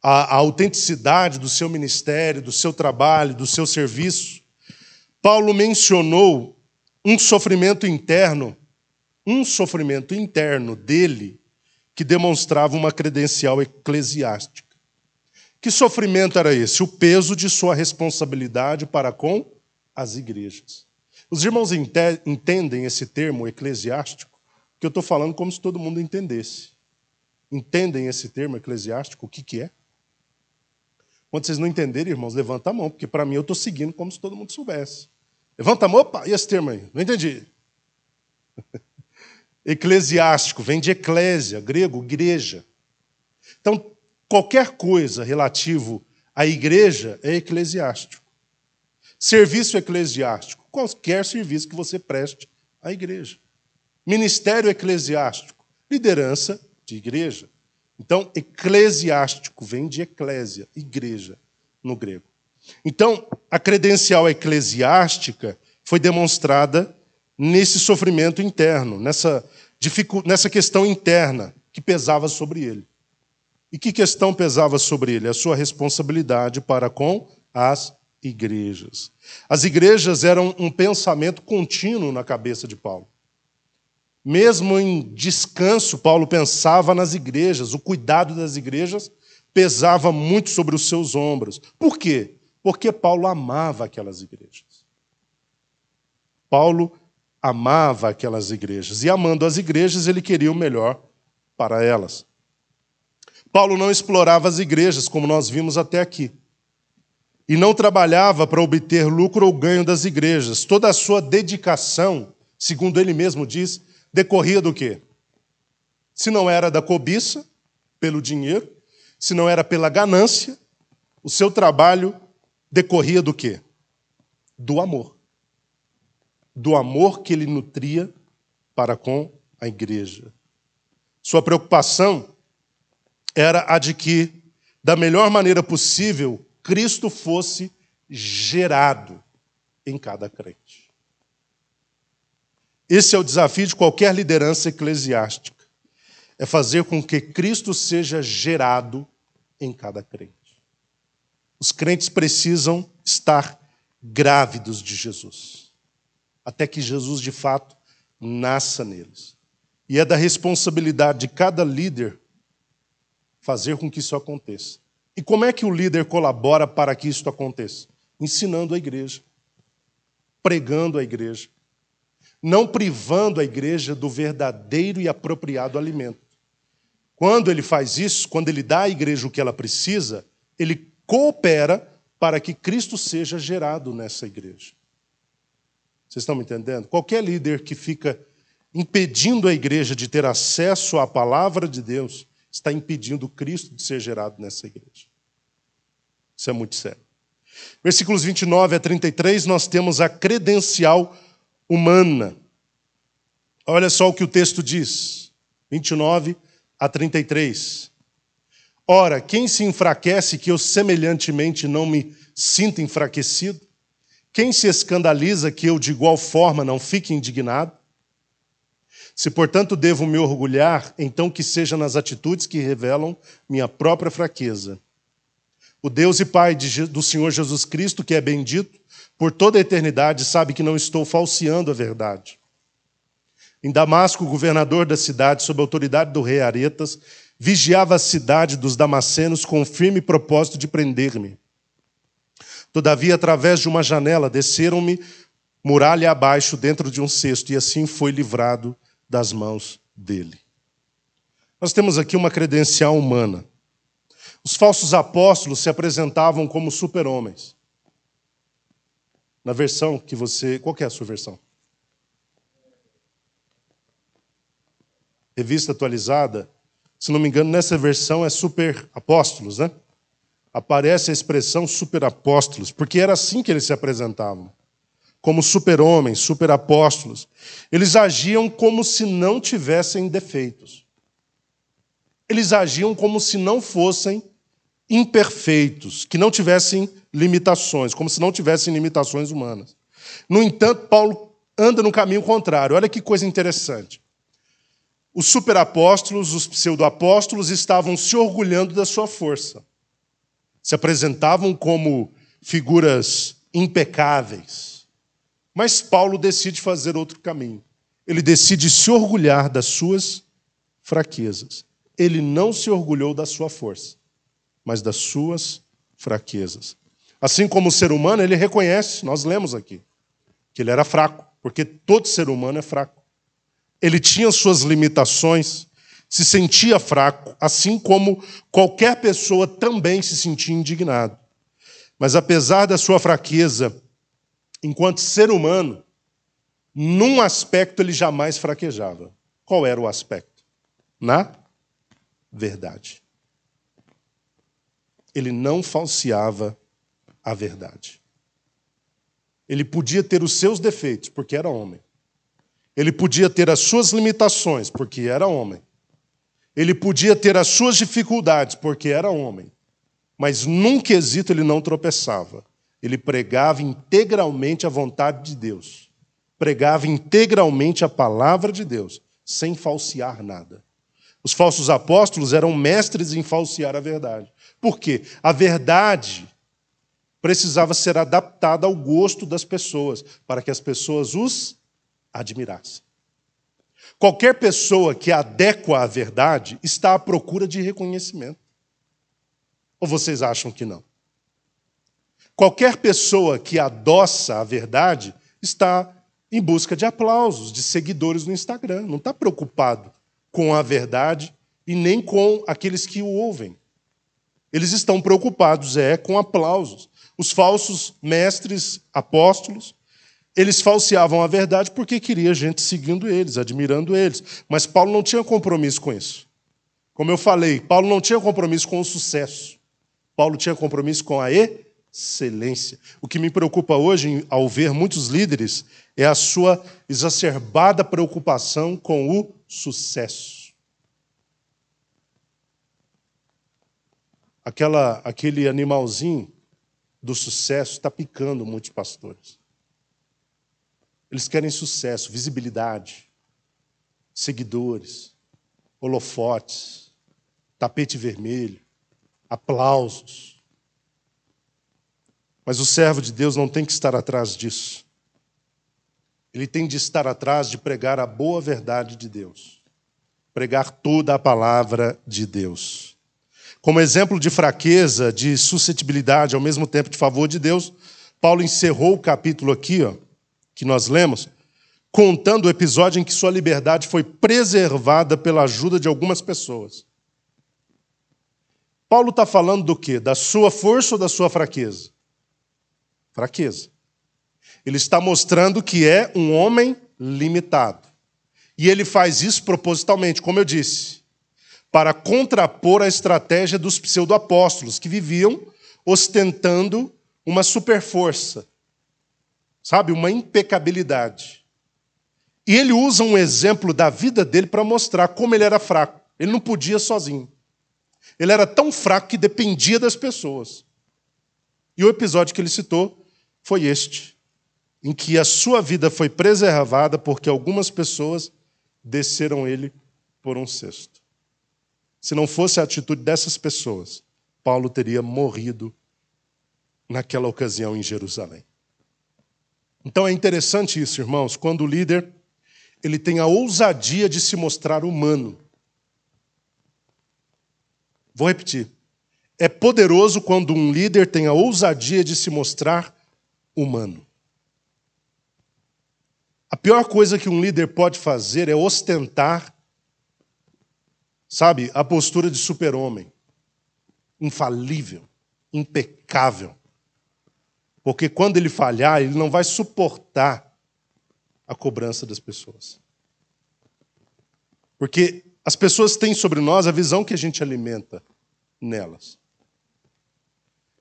a autenticidade do seu ministério, do seu trabalho, do seu serviço, Paulo mencionou um sofrimento interno dele que demonstrava uma credencial eclesiástica. Que sofrimento era esse? O peso de sua responsabilidade para com as igrejas. Os irmãos entendem esse termo eclesiástico? Que eu estou falando como se todo mundo entendesse. Entendem esse termo eclesiástico? O que é? Quando vocês não entenderem, irmãos, levanta a mão, porque para mim eu estou seguindo como se todo mundo soubesse. Levanta a mão, opa, e esse termo aí? Não entendi. Eclesiástico, vem de eclésia, grego, igreja. Então, qualquer coisa relativo à igreja é eclesiástico. Serviço eclesiástico, qualquer serviço que você preste à igreja. Ministério eclesiástico, liderança de igreja. Então, eclesiástico vem de eclésia, igreja, no grego. Então, a credencial eclesiástica foi demonstrada nesse sofrimento interno, nessa questão interna que pesava sobre ele. E que questão pesava sobre ele? A sua responsabilidade para com as igrejas. As igrejas eram um pensamento contínuo na cabeça de Paulo. Mesmo em descanso, Paulo pensava nas igrejas. O cuidado das igrejas pesava muito sobre os seus ombros. Por quê? Porque Paulo amava aquelas igrejas. Paulo amava aquelas igrejas. E amando as igrejas, ele queria o melhor para elas. Paulo não explorava as igrejas, como nós vimos até aqui. E não trabalhava para obter lucro ou ganho das igrejas. Toda a sua dedicação, segundo ele mesmo diz, decorria do quê? Se não era da cobiça, pelo dinheiro, se não era pela ganância, o seu trabalho decorria do quê? Do amor. Do amor que ele nutria para com a igreja. Sua preocupação era a de que, da melhor maneira possível, Cristo fosse gerado em cada crente. Esse é o desafio de qualquer liderança eclesiástica. É fazer com que Cristo seja gerado em cada crente. Os crentes precisam estar grávidos de Jesus, até que Jesus, de fato, nasça neles. E é da responsabilidade de cada líder fazer com que isso aconteça. E como é que o líder colabora para que isso aconteça? Ensinando a igreja, pregando a igreja, não privando a igreja do verdadeiro e apropriado alimento. Quando ele faz isso, quando ele dá à igreja o que ela precisa, ele coopera para que Cristo seja gerado nessa igreja. Vocês estão me entendendo? Qualquer líder que fica impedindo a igreja de ter acesso à palavra de Deus está impedindo Cristo de ser gerado nessa igreja. Isso é muito sério. Versículos 29 a 33, nós temos a credencial humana. Olha só o que o texto diz. 29 a 33. Ora, quem se enfraquece que eu semelhantemente não me sinta enfraquecido? Quem se escandaliza que eu de igual forma não fique indignado? Se, portanto, devo me orgulhar, então que seja nas atitudes que revelam minha própria fraqueza. O Deus e Pai do Senhor Jesus Cristo, que é bendito por toda a eternidade, sabe que não estou falseando a verdade. Em Damasco, o governador da cidade, sob a autoridade do rei Aretas, vigiava a cidade dos damascenos com o firme propósito de prender-me. Todavia, através de uma janela, desceram-me muralha abaixo dentro de um cesto, e assim foi livrado das mãos dele. Nós temos aqui uma credencial humana. Os falsos apóstolos se apresentavam como super-homens. Na versão que você... Qual que é a sua versão? Revista atualizada. Se não me engano, nessa versão é super-apóstolos, né? Aparece a expressão super-apóstolos, porque era assim que eles se apresentavam. Como super-homens, super-apóstolos. Eles agiam como se não tivessem defeitos. Eles agiam como se não fossem imperfeitos, que não tivessem limitações, como se não tivessem limitações humanas. No entanto, Paulo anda no caminho contrário. Olha que coisa interessante. Os superapóstolos, os pseudoapóstolos, estavam se orgulhando da sua força. Se apresentavam como figuras impecáveis. Mas Paulo decide fazer outro caminho. Ele decide se orgulhar das suas fraquezas. Ele não se orgulhou da sua força, mas das suas fraquezas. Assim como o ser humano, ele reconhece, nós lemos aqui, que ele era fraco, porque todo ser humano é fraco. Ele tinha suas limitações, se sentia fraco, assim como qualquer pessoa também se sentia indignado. Mas apesar da sua fraqueza, enquanto ser humano, num aspecto ele jamais fraquejava. Qual era o aspecto? Na verdade. Ele não falseava a verdade. Ele podia ter os seus defeitos, porque era homem. Ele podia ter as suas limitações, porque era homem. Ele podia ter as suas dificuldades, porque era homem. Mas num quesito ele não tropeçava. Ele pregava integralmente a vontade de Deus. Pregava integralmente a palavra de Deus, sem falsear nada. Os falsos apóstolos eram mestres em falsear a verdade. Por quê? A verdade precisava ser adaptada ao gosto das pessoas, para que as pessoas os admirassem. Qualquer pessoa que adequa à verdade está à procura de reconhecimento. Ou vocês acham que não? Qualquer pessoa que adoça a verdade está em busca de aplausos, de seguidores no Instagram. Não está preocupado com a verdade e nem com aqueles que o ouvem. Eles estão preocupados, com aplausos. Os falsos mestres, apóstolos, eles falseavam a verdade porque queria gente seguindo eles, admirando eles. Mas Paulo não tinha compromisso com isso. Como eu falei, Paulo não tinha compromisso com o sucesso. Paulo tinha compromisso com a excelência. O que me preocupa hoje, ao ver muitos líderes, é a sua exacerbada preocupação com o sucesso. Aquele animalzinho do sucesso está picando muitos pastores. Eles querem sucesso, visibilidade, seguidores, holofotes, tapete vermelho, aplausos. Mas o servo de Deus não tem que estar atrás disso. Ele tem de estar atrás de pregar a boa verdade de Deus. Pregar toda a palavra de Deus. Como exemplo de fraqueza, de suscetibilidade, ao mesmo tempo de favor de Deus, Paulo encerrou o capítulo aqui, que nós lemos, contando o episódio em que sua liberdade foi preservada pela ajuda de algumas pessoas. Paulo está falando do quê? Da sua força ou da sua fraqueza? Fraqueza. Ele está mostrando que é um homem limitado. E ele faz isso propositalmente, como eu disse, para contrapor a estratégia dos pseudo-apóstolos, que viviam ostentando uma superforça, sabe, uma impecabilidade. E ele usa um exemplo da vida dele para mostrar como ele era fraco. Ele não podia sozinho. Ele era tão fraco que dependia das pessoas. E o episódio que ele citou foi este, em que a sua vida foi preservada porque algumas pessoas desceram ele por um cesto. Se não fosse a atitude dessas pessoas, Paulo teria morrido naquela ocasião em Jerusalém. Então é interessante isso, irmãos, quando o líder ele tem a ousadia de se mostrar humano. Vou repetir. É poderoso quando um líder tem a ousadia de se mostrar humano. A pior coisa que um líder pode fazer é ostentar, sabe, a postura de super-homem, infalível, impecável. Porque quando ele falhar, ele não vai suportar a cobrança das pessoas. Porque as pessoas têm sobre nós a visão que a gente alimenta nelas.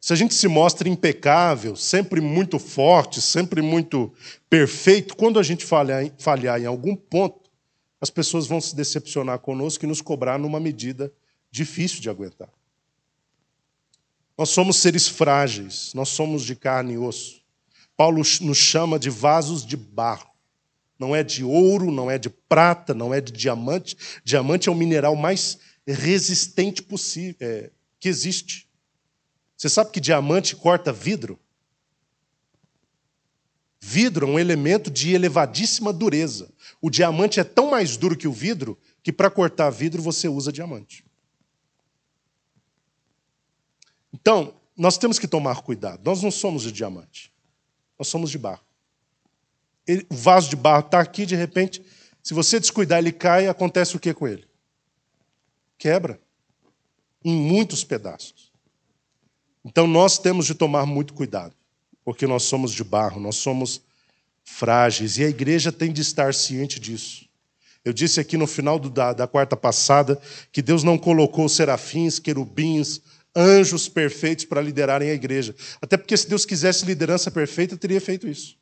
Se a gente se mostra impecável, sempre muito forte, sempre muito perfeito, quando a gente falhar em algum ponto, as pessoas vão se decepcionar conosco e nos cobrar numa medida difícil de aguentar. Nós somos seres frágeis, nós somos de carne e osso. Paulo nos chama de vasos de barro. Não é de ouro, não é de prata, não é de diamante. Diamante é o mineral mais resistente possível, que existe. Você sabe que diamante corta vidro? Vidro é um elemento de elevadíssima dureza. O diamante é tão mais duro que o vidro que para cortar vidro você usa diamante. Então, nós temos que tomar cuidado. Nós não somos de diamante. Nós somos de barro. O vaso de barro está aqui, de repente, se você descuidar, ele cai, acontece o que com ele? Quebra. Em muitos pedaços. Então, nós temos de tomar muito cuidado, porque nós somos de barro, nós somos frágeis, e a igreja tem de estar ciente disso. Eu disse aqui no final da quarta passada que Deus não colocou serafins, querubins, anjos perfeitos para liderarem a igreja. Até porque se Deus quisesse liderança perfeita, teria feito isso.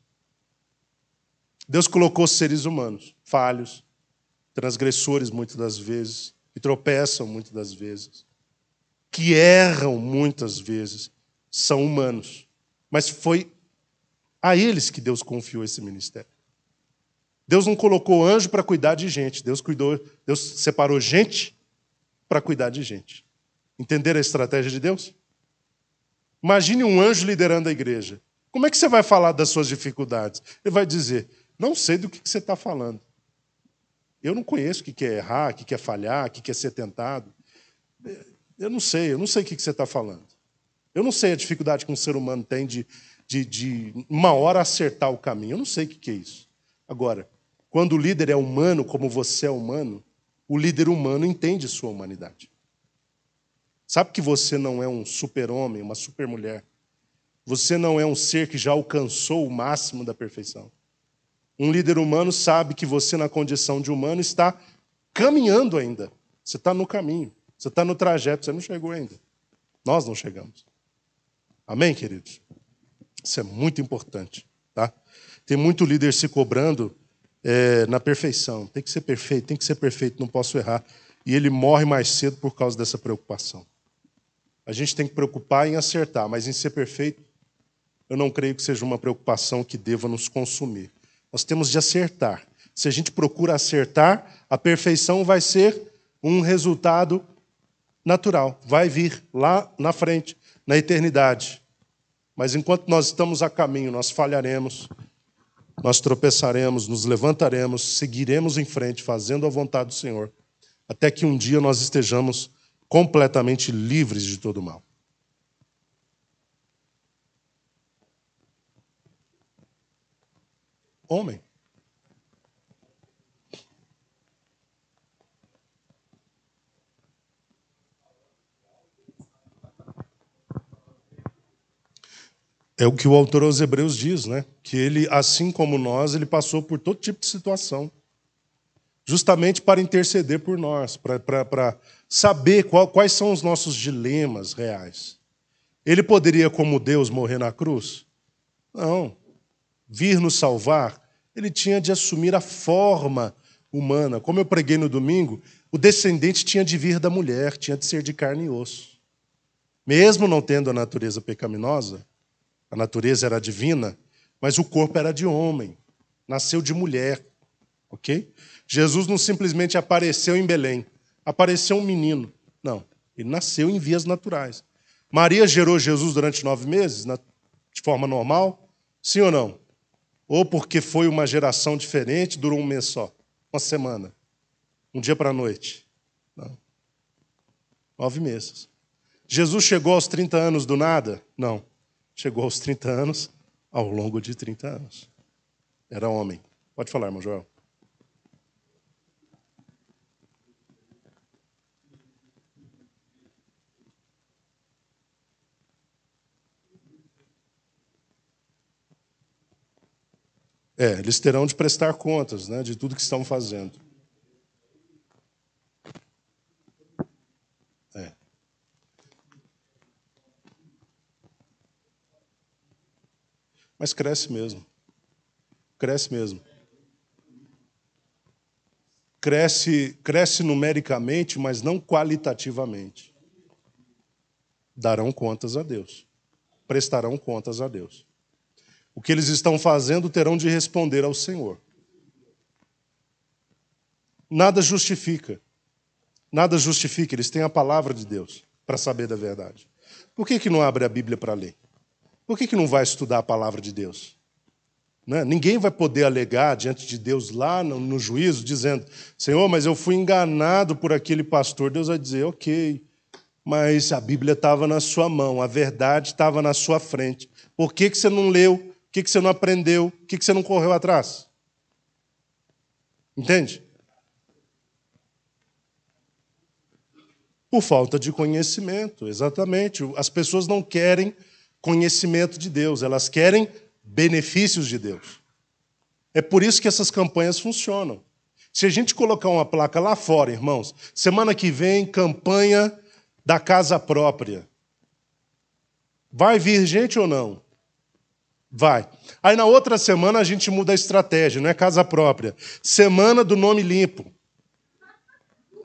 Deus colocou seres humanos, falhos, transgressores muitas das vezes, que tropeçam muitas das vezes, que erram muitas vezes, são humanos. Mas foi a eles que Deus confiou esse ministério. Deus não colocou anjo para cuidar de gente. Deus separou gente para cuidar de gente. Entenderam a estratégia de Deus? Imagine um anjo liderando a igreja. Como é que você vai falar das suas dificuldades? Ele vai dizer, não sei do que você está falando. Eu não conheço o que é errar, o que é falhar, o que é ser tentado. Eu não sei o que você está falando. Eu não sei a dificuldade que um ser humano tem de uma hora acertar o caminho. Eu não sei o que é isso. Agora, quando o líder é humano, como você é humano, o líder humano entende sua humanidade. Sabe que você não é um super-homem, uma super-mulher. Você não é um ser que já alcançou o máximo da perfeição. Um líder humano sabe que você, na condição de humano, está caminhando ainda. Você está no caminho. Você está no trajeto, você não chegou ainda. Nós não chegamos. Amém, queridos? Isso é muito importante, tá? Tem muito líder se cobrando na perfeição. Tem que ser perfeito, não posso errar. E ele morre mais cedo por causa dessa preocupação. A gente tem que preocupar em acertar, mas em ser perfeito, eu não creio que seja uma preocupação que deva nos consumir. Nós temos de acertar. Se a gente procura acertar, a perfeição vai ser um resultado natural. Vai vir lá na frente, na eternidade. Mas enquanto nós estamos a caminho, nós falharemos, nós tropeçaremos, nos levantaremos, seguiremos em frente, fazendo a vontade do Senhor, até que um dia nós estejamos completamente livres de todo mal. Homem. É o que o autor aos Hebreus diz, né? Que ele, assim como nós, ele passou por todo tipo de situação. Justamente para interceder por nós, para saber quais são os nossos dilemas reais. Ele poderia, como Deus, morrer na cruz? Não. Vir nos salvar, ele tinha de assumir a forma humana. Como eu preguei no domingo, o descendente tinha de vir da mulher, tinha de ser de carne e osso. Mesmo não tendo a natureza pecaminosa, a natureza era divina, mas o corpo era de homem, nasceu de mulher, ok? Jesus não simplesmente apareceu em Belém, apareceu um menino. Não, ele nasceu em vias naturais. Maria gerou Jesus durante 9 meses, de forma normal? Sim ou não? Ou porque foi uma geração diferente, durou um mês só, uma semana, um dia para a noite? Não. 9 meses. Jesus chegou aos 30 anos do nada? Não. Chegou aos 30 anos ao longo de 30 anos. Era homem. Pode falar, irmão Joel. Eles terão de prestar contas, né, de tudo que estão fazendo. Mas cresce mesmo. Cresce mesmo. Cresce numericamente, mas não qualitativamente. Darão contas a Deus. Prestarão contas a Deus. O que eles estão fazendo terão de responder ao Senhor. Nada justifica. Nada justifica. Eles têm a palavra de Deus para saber da verdade. Por que não abre a Bíblia para ler? Por que não vai estudar a palavra de Deus? Né? Ninguém vai poder alegar diante de Deus lá no juízo, dizendo, Senhor, mas eu fui enganado por aquele pastor. Deus vai dizer, ok, mas a Bíblia estava na sua mão, a verdade estava na sua frente. Por que você não leu? Por que você não aprendeu? Por que você não correu atrás? Entende? Por falta de conhecimento, exatamente. As pessoas não querem conhecimento de Deus, elas querem benefícios de Deus. É por isso que essas campanhas funcionam. Se a gente colocar uma placa lá fora, irmãos, semana que vem, campanha da casa própria. Vai vir gente ou não? Vai. Aí na outra semana a gente muda a estratégia, não é casa própria. Semana do nome limpo.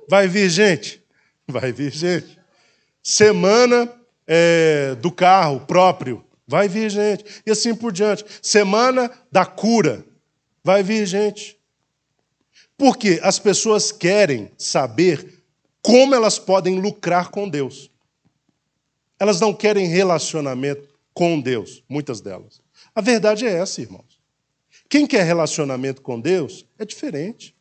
Vai vir gente? Vai vir gente. Semana do carro próprio. Vai vir gente. E assim por diante. Semana da cura. Vai vir gente. Porque as pessoas querem saber como elas podem lucrar com Deus. Elas não querem relacionamento com Deus, muitas delas. A verdade é essa, irmãos. Quem quer relacionamento com Deus é diferente.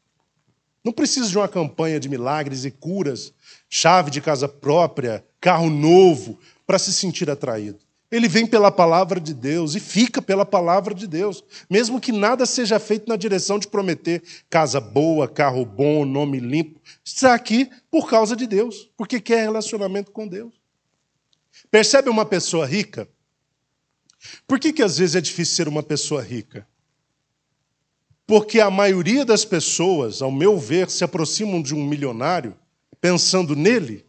Não precisa de uma campanha de milagres e curas, chave de casa própria, carro novo, para se sentir atraído. Ele vem pela palavra de Deus e fica pela palavra de Deus, mesmo que nada seja feito na direção de prometer casa boa, carro bom, nome limpo. Está aqui por causa de Deus, porque quer relacionamento com Deus. Percebe uma pessoa rica? Por que às vezes é difícil ser uma pessoa rica? Porque a maioria das pessoas, ao meu ver, se aproximam de um milionário pensando nele,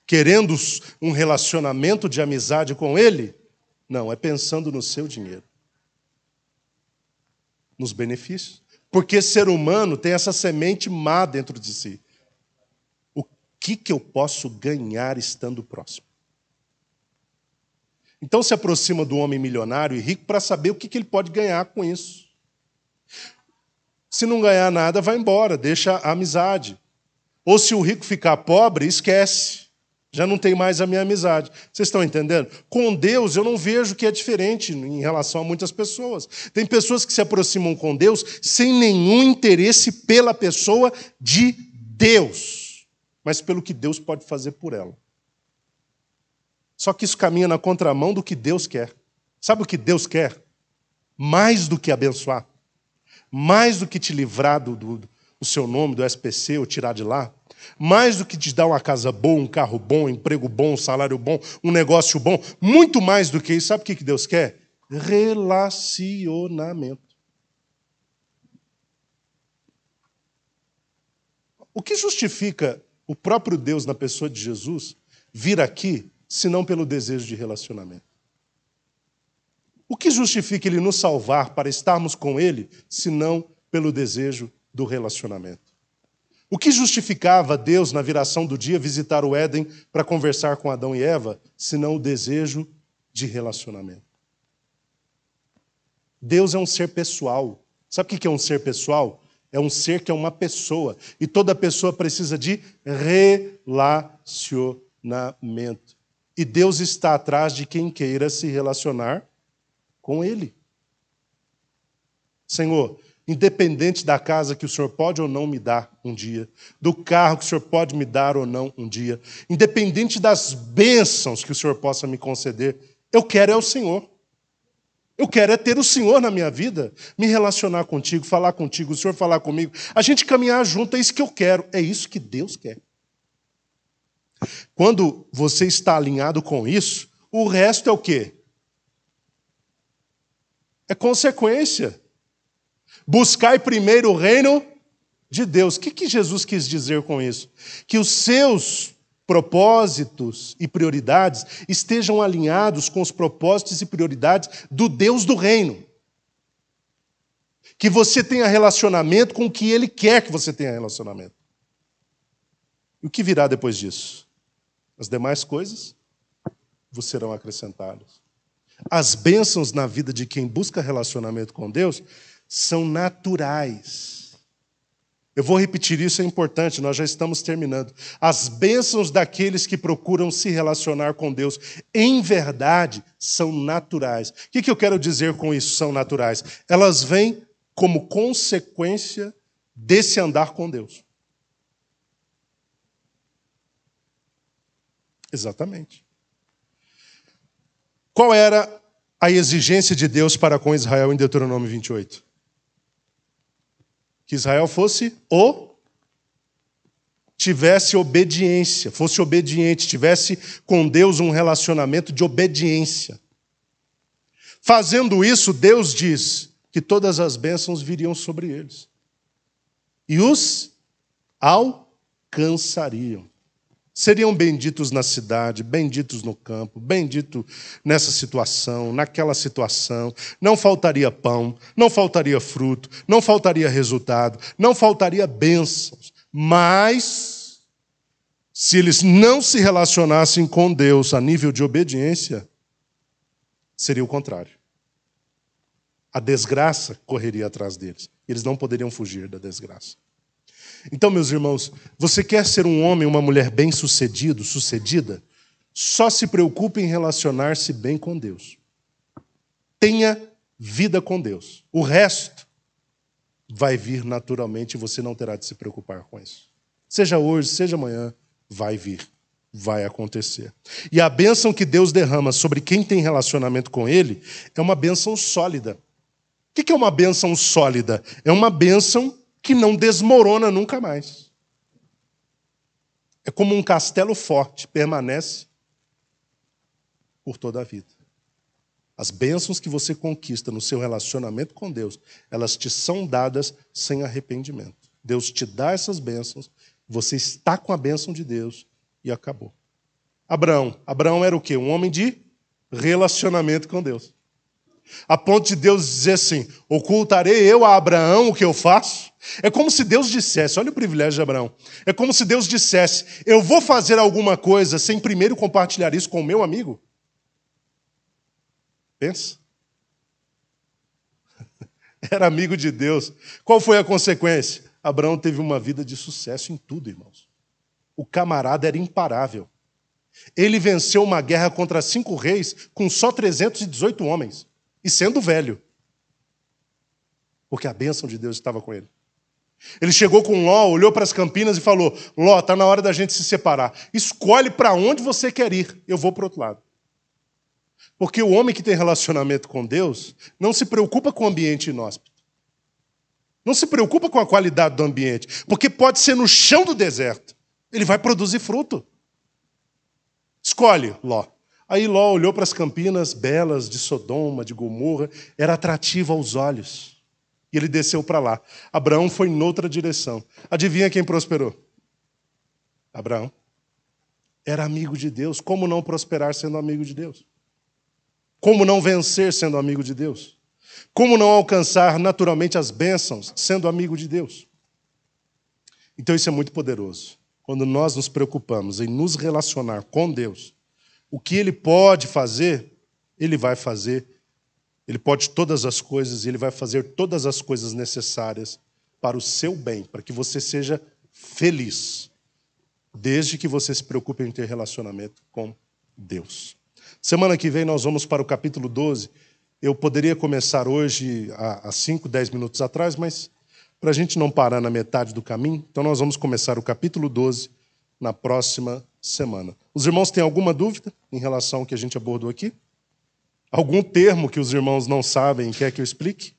querendo um relacionamento de amizade com ele, Não, é pensando no seu dinheiro, nos benefícios. Porque ser humano tem essa semente má dentro de si. O que eu posso ganhar estando próximo? Então se aproxima do homem milionário e rico para saber o que ele pode ganhar com isso. Se não ganhar nada, vai embora, deixa a amizade. Ou se o rico ficar pobre, esquece. Já não tem mais a minha amizade. Vocês estão entendendo? Com Deus eu não vejo que é diferente em relação a muitas pessoas. Tem pessoas que se aproximam com Deus sem nenhum interesse pela pessoa de Deus, mas pelo que Deus pode fazer por ela. Só que isso caminha na contramão do que Deus quer. Sabe o que Deus quer? Mais do que abençoar, mais do que te livrar do seu nome, do SPC, ou tirar de lá, mais do que te dar uma casa boa, um carro bom, um emprego bom, um salário bom, um negócio bom, muito mais do que isso, sabe o que Deus quer? Relacionamento. O que justifica o próprio Deus na pessoa de Jesus vir aqui, se não pelo desejo de relacionamento? O que justifica Ele nos salvar para estarmos com Ele, se não pelo desejo do relacionamento? O que justificava Deus, na viração do dia, visitar o Éden para conversar com Adão e Eva, senão o desejo de relacionamento? Deus é um ser pessoal. Sabe o que é um ser pessoal? É um ser que é uma pessoa. E toda pessoa precisa de relacionamento. E Deus está atrás de quem queira se relacionar com Ele. Senhor, independente da casa que o Senhor pode ou não me dar um dia, do carro que o Senhor pode me dar ou não um dia, independente das bênçãos que o Senhor possa me conceder, eu quero é o Senhor. Eu quero é ter o Senhor na minha vida, me relacionar contigo, falar contigo, o Senhor falar comigo, a gente caminhar junto, é isso que eu quero, é isso que Deus quer. Quando você está alinhado com isso, o resto é o quê? É consequência. Buscai primeiro o reino de Deus. O que Jesus quis dizer com isso? Que os seus propósitos e prioridades estejam alinhados com os propósitos e prioridades do Deus do reino. Que você tenha relacionamento com o que Ele quer que você tenha relacionamento. E o que virá depois disso? As demais coisas vos serão acrescentadas. As bênçãos na vida de quem busca relacionamento com Deus são naturais. Eu vou repetir isso, é importante, nós já estamos terminando. As bênçãos daqueles que procuram se relacionar com Deus, em verdade, são naturais. O que eu quero dizer com isso, são naturais? Elas vêm como consequência desse andar com Deus. Exatamente. Qual era a exigência de Deus para com Israel em Deuteronômio 28? Que Israel tivesse obediência, fosse obediente, tivesse com Deus um relacionamento de obediência. Fazendo isso, Deus diz que todas as bênçãos viriam sobre eles. E os alcançariam. Seriam benditos na cidade, benditos no campo, bendito nessa situação, naquela situação. Não faltaria pão, não faltaria fruto, não faltaria resultado, não faltaria bênçãos. Mas, se eles não se relacionassem com Deus a nível de obediência, seria o contrário. A desgraça correria atrás deles. Eles não poderiam fugir da desgraça. Então, meus irmãos, você quer ser um homem, uma mulher sucedida? Só se preocupe em relacionar-se bem com Deus. Tenha vida com Deus. O resto vai vir naturalmente e você não terá de se preocupar com isso. Seja hoje, seja amanhã, vai vir, vai acontecer. E a bênção que Deus derrama sobre quem tem relacionamento com Ele é uma bênção sólida. O que é uma bênção sólida? É uma bênção que não desmorona nunca mais. É como um castelo forte, permanece por toda a vida. As bênçãos que você conquista no seu relacionamento com Deus, elas te são dadas sem arrependimento. Deus te dá essas bênçãos, você está com a bênção de Deus e acabou. Abraão era o quê? Um homem de Relacionamento com Deus. A ponto de Deus dizer assim: ocultarei eu a Abraão o que eu faço? É como se Deus dissesse, olha o privilégio de Abraão, é como se Deus dissesse: eu vou fazer alguma coisa sem primeiro compartilhar isso com o meu amigo? Pensa. Era amigo de Deus. Qual foi a consequência? Abraão teve uma vida de sucesso em tudo, irmãos. O camarada era imparável. Ele venceu uma guerra contra 5 reis com só 318 homens. E sendo velho. Porque a bênção de Deus estava com ele. Ele chegou com Ló, olhou para as campinas e falou: Ló, está na hora da gente se separar. Escolhe para onde você quer ir. Eu vou para o outro lado. Porque o homem que tem relacionamento com Deus não se preocupa com o ambiente inóspito. Não se preocupa com a qualidade do ambiente. Porque pode ser no chão do deserto. Ele vai produzir fruto. Escolhe, Ló. Aí Ló olhou para as campinas belas de Sodoma, de Gomorra, era atrativo aos olhos. E ele desceu para lá. Abraão foi noutra direção. Adivinha quem prosperou? Abraão. Era amigo de Deus. Como não prosperar sendo amigo de Deus? Como não vencer sendo amigo de Deus? Como não alcançar naturalmente as bênçãos sendo amigo de Deus? Então isso é muito poderoso. Quando nós nos preocupamos em nos relacionar com Deus, o que Ele pode fazer, Ele vai fazer. Ele pode todas as coisas e Ele vai fazer todas as coisas necessárias para o seu bem, para que você seja feliz, desde que você se preocupe em ter relacionamento com Deus. Semana que vem nós vamos para o capítulo 12. Eu poderia começar hoje há 5, 10 minutos atrás, mas para a gente não parar na metade do caminho, então nós vamos começar o capítulo 12 na próxima semana. Os irmãos têm alguma dúvida em relação ao que a gente abordou aqui? Algum termo que os irmãos não sabem e quer que eu explique?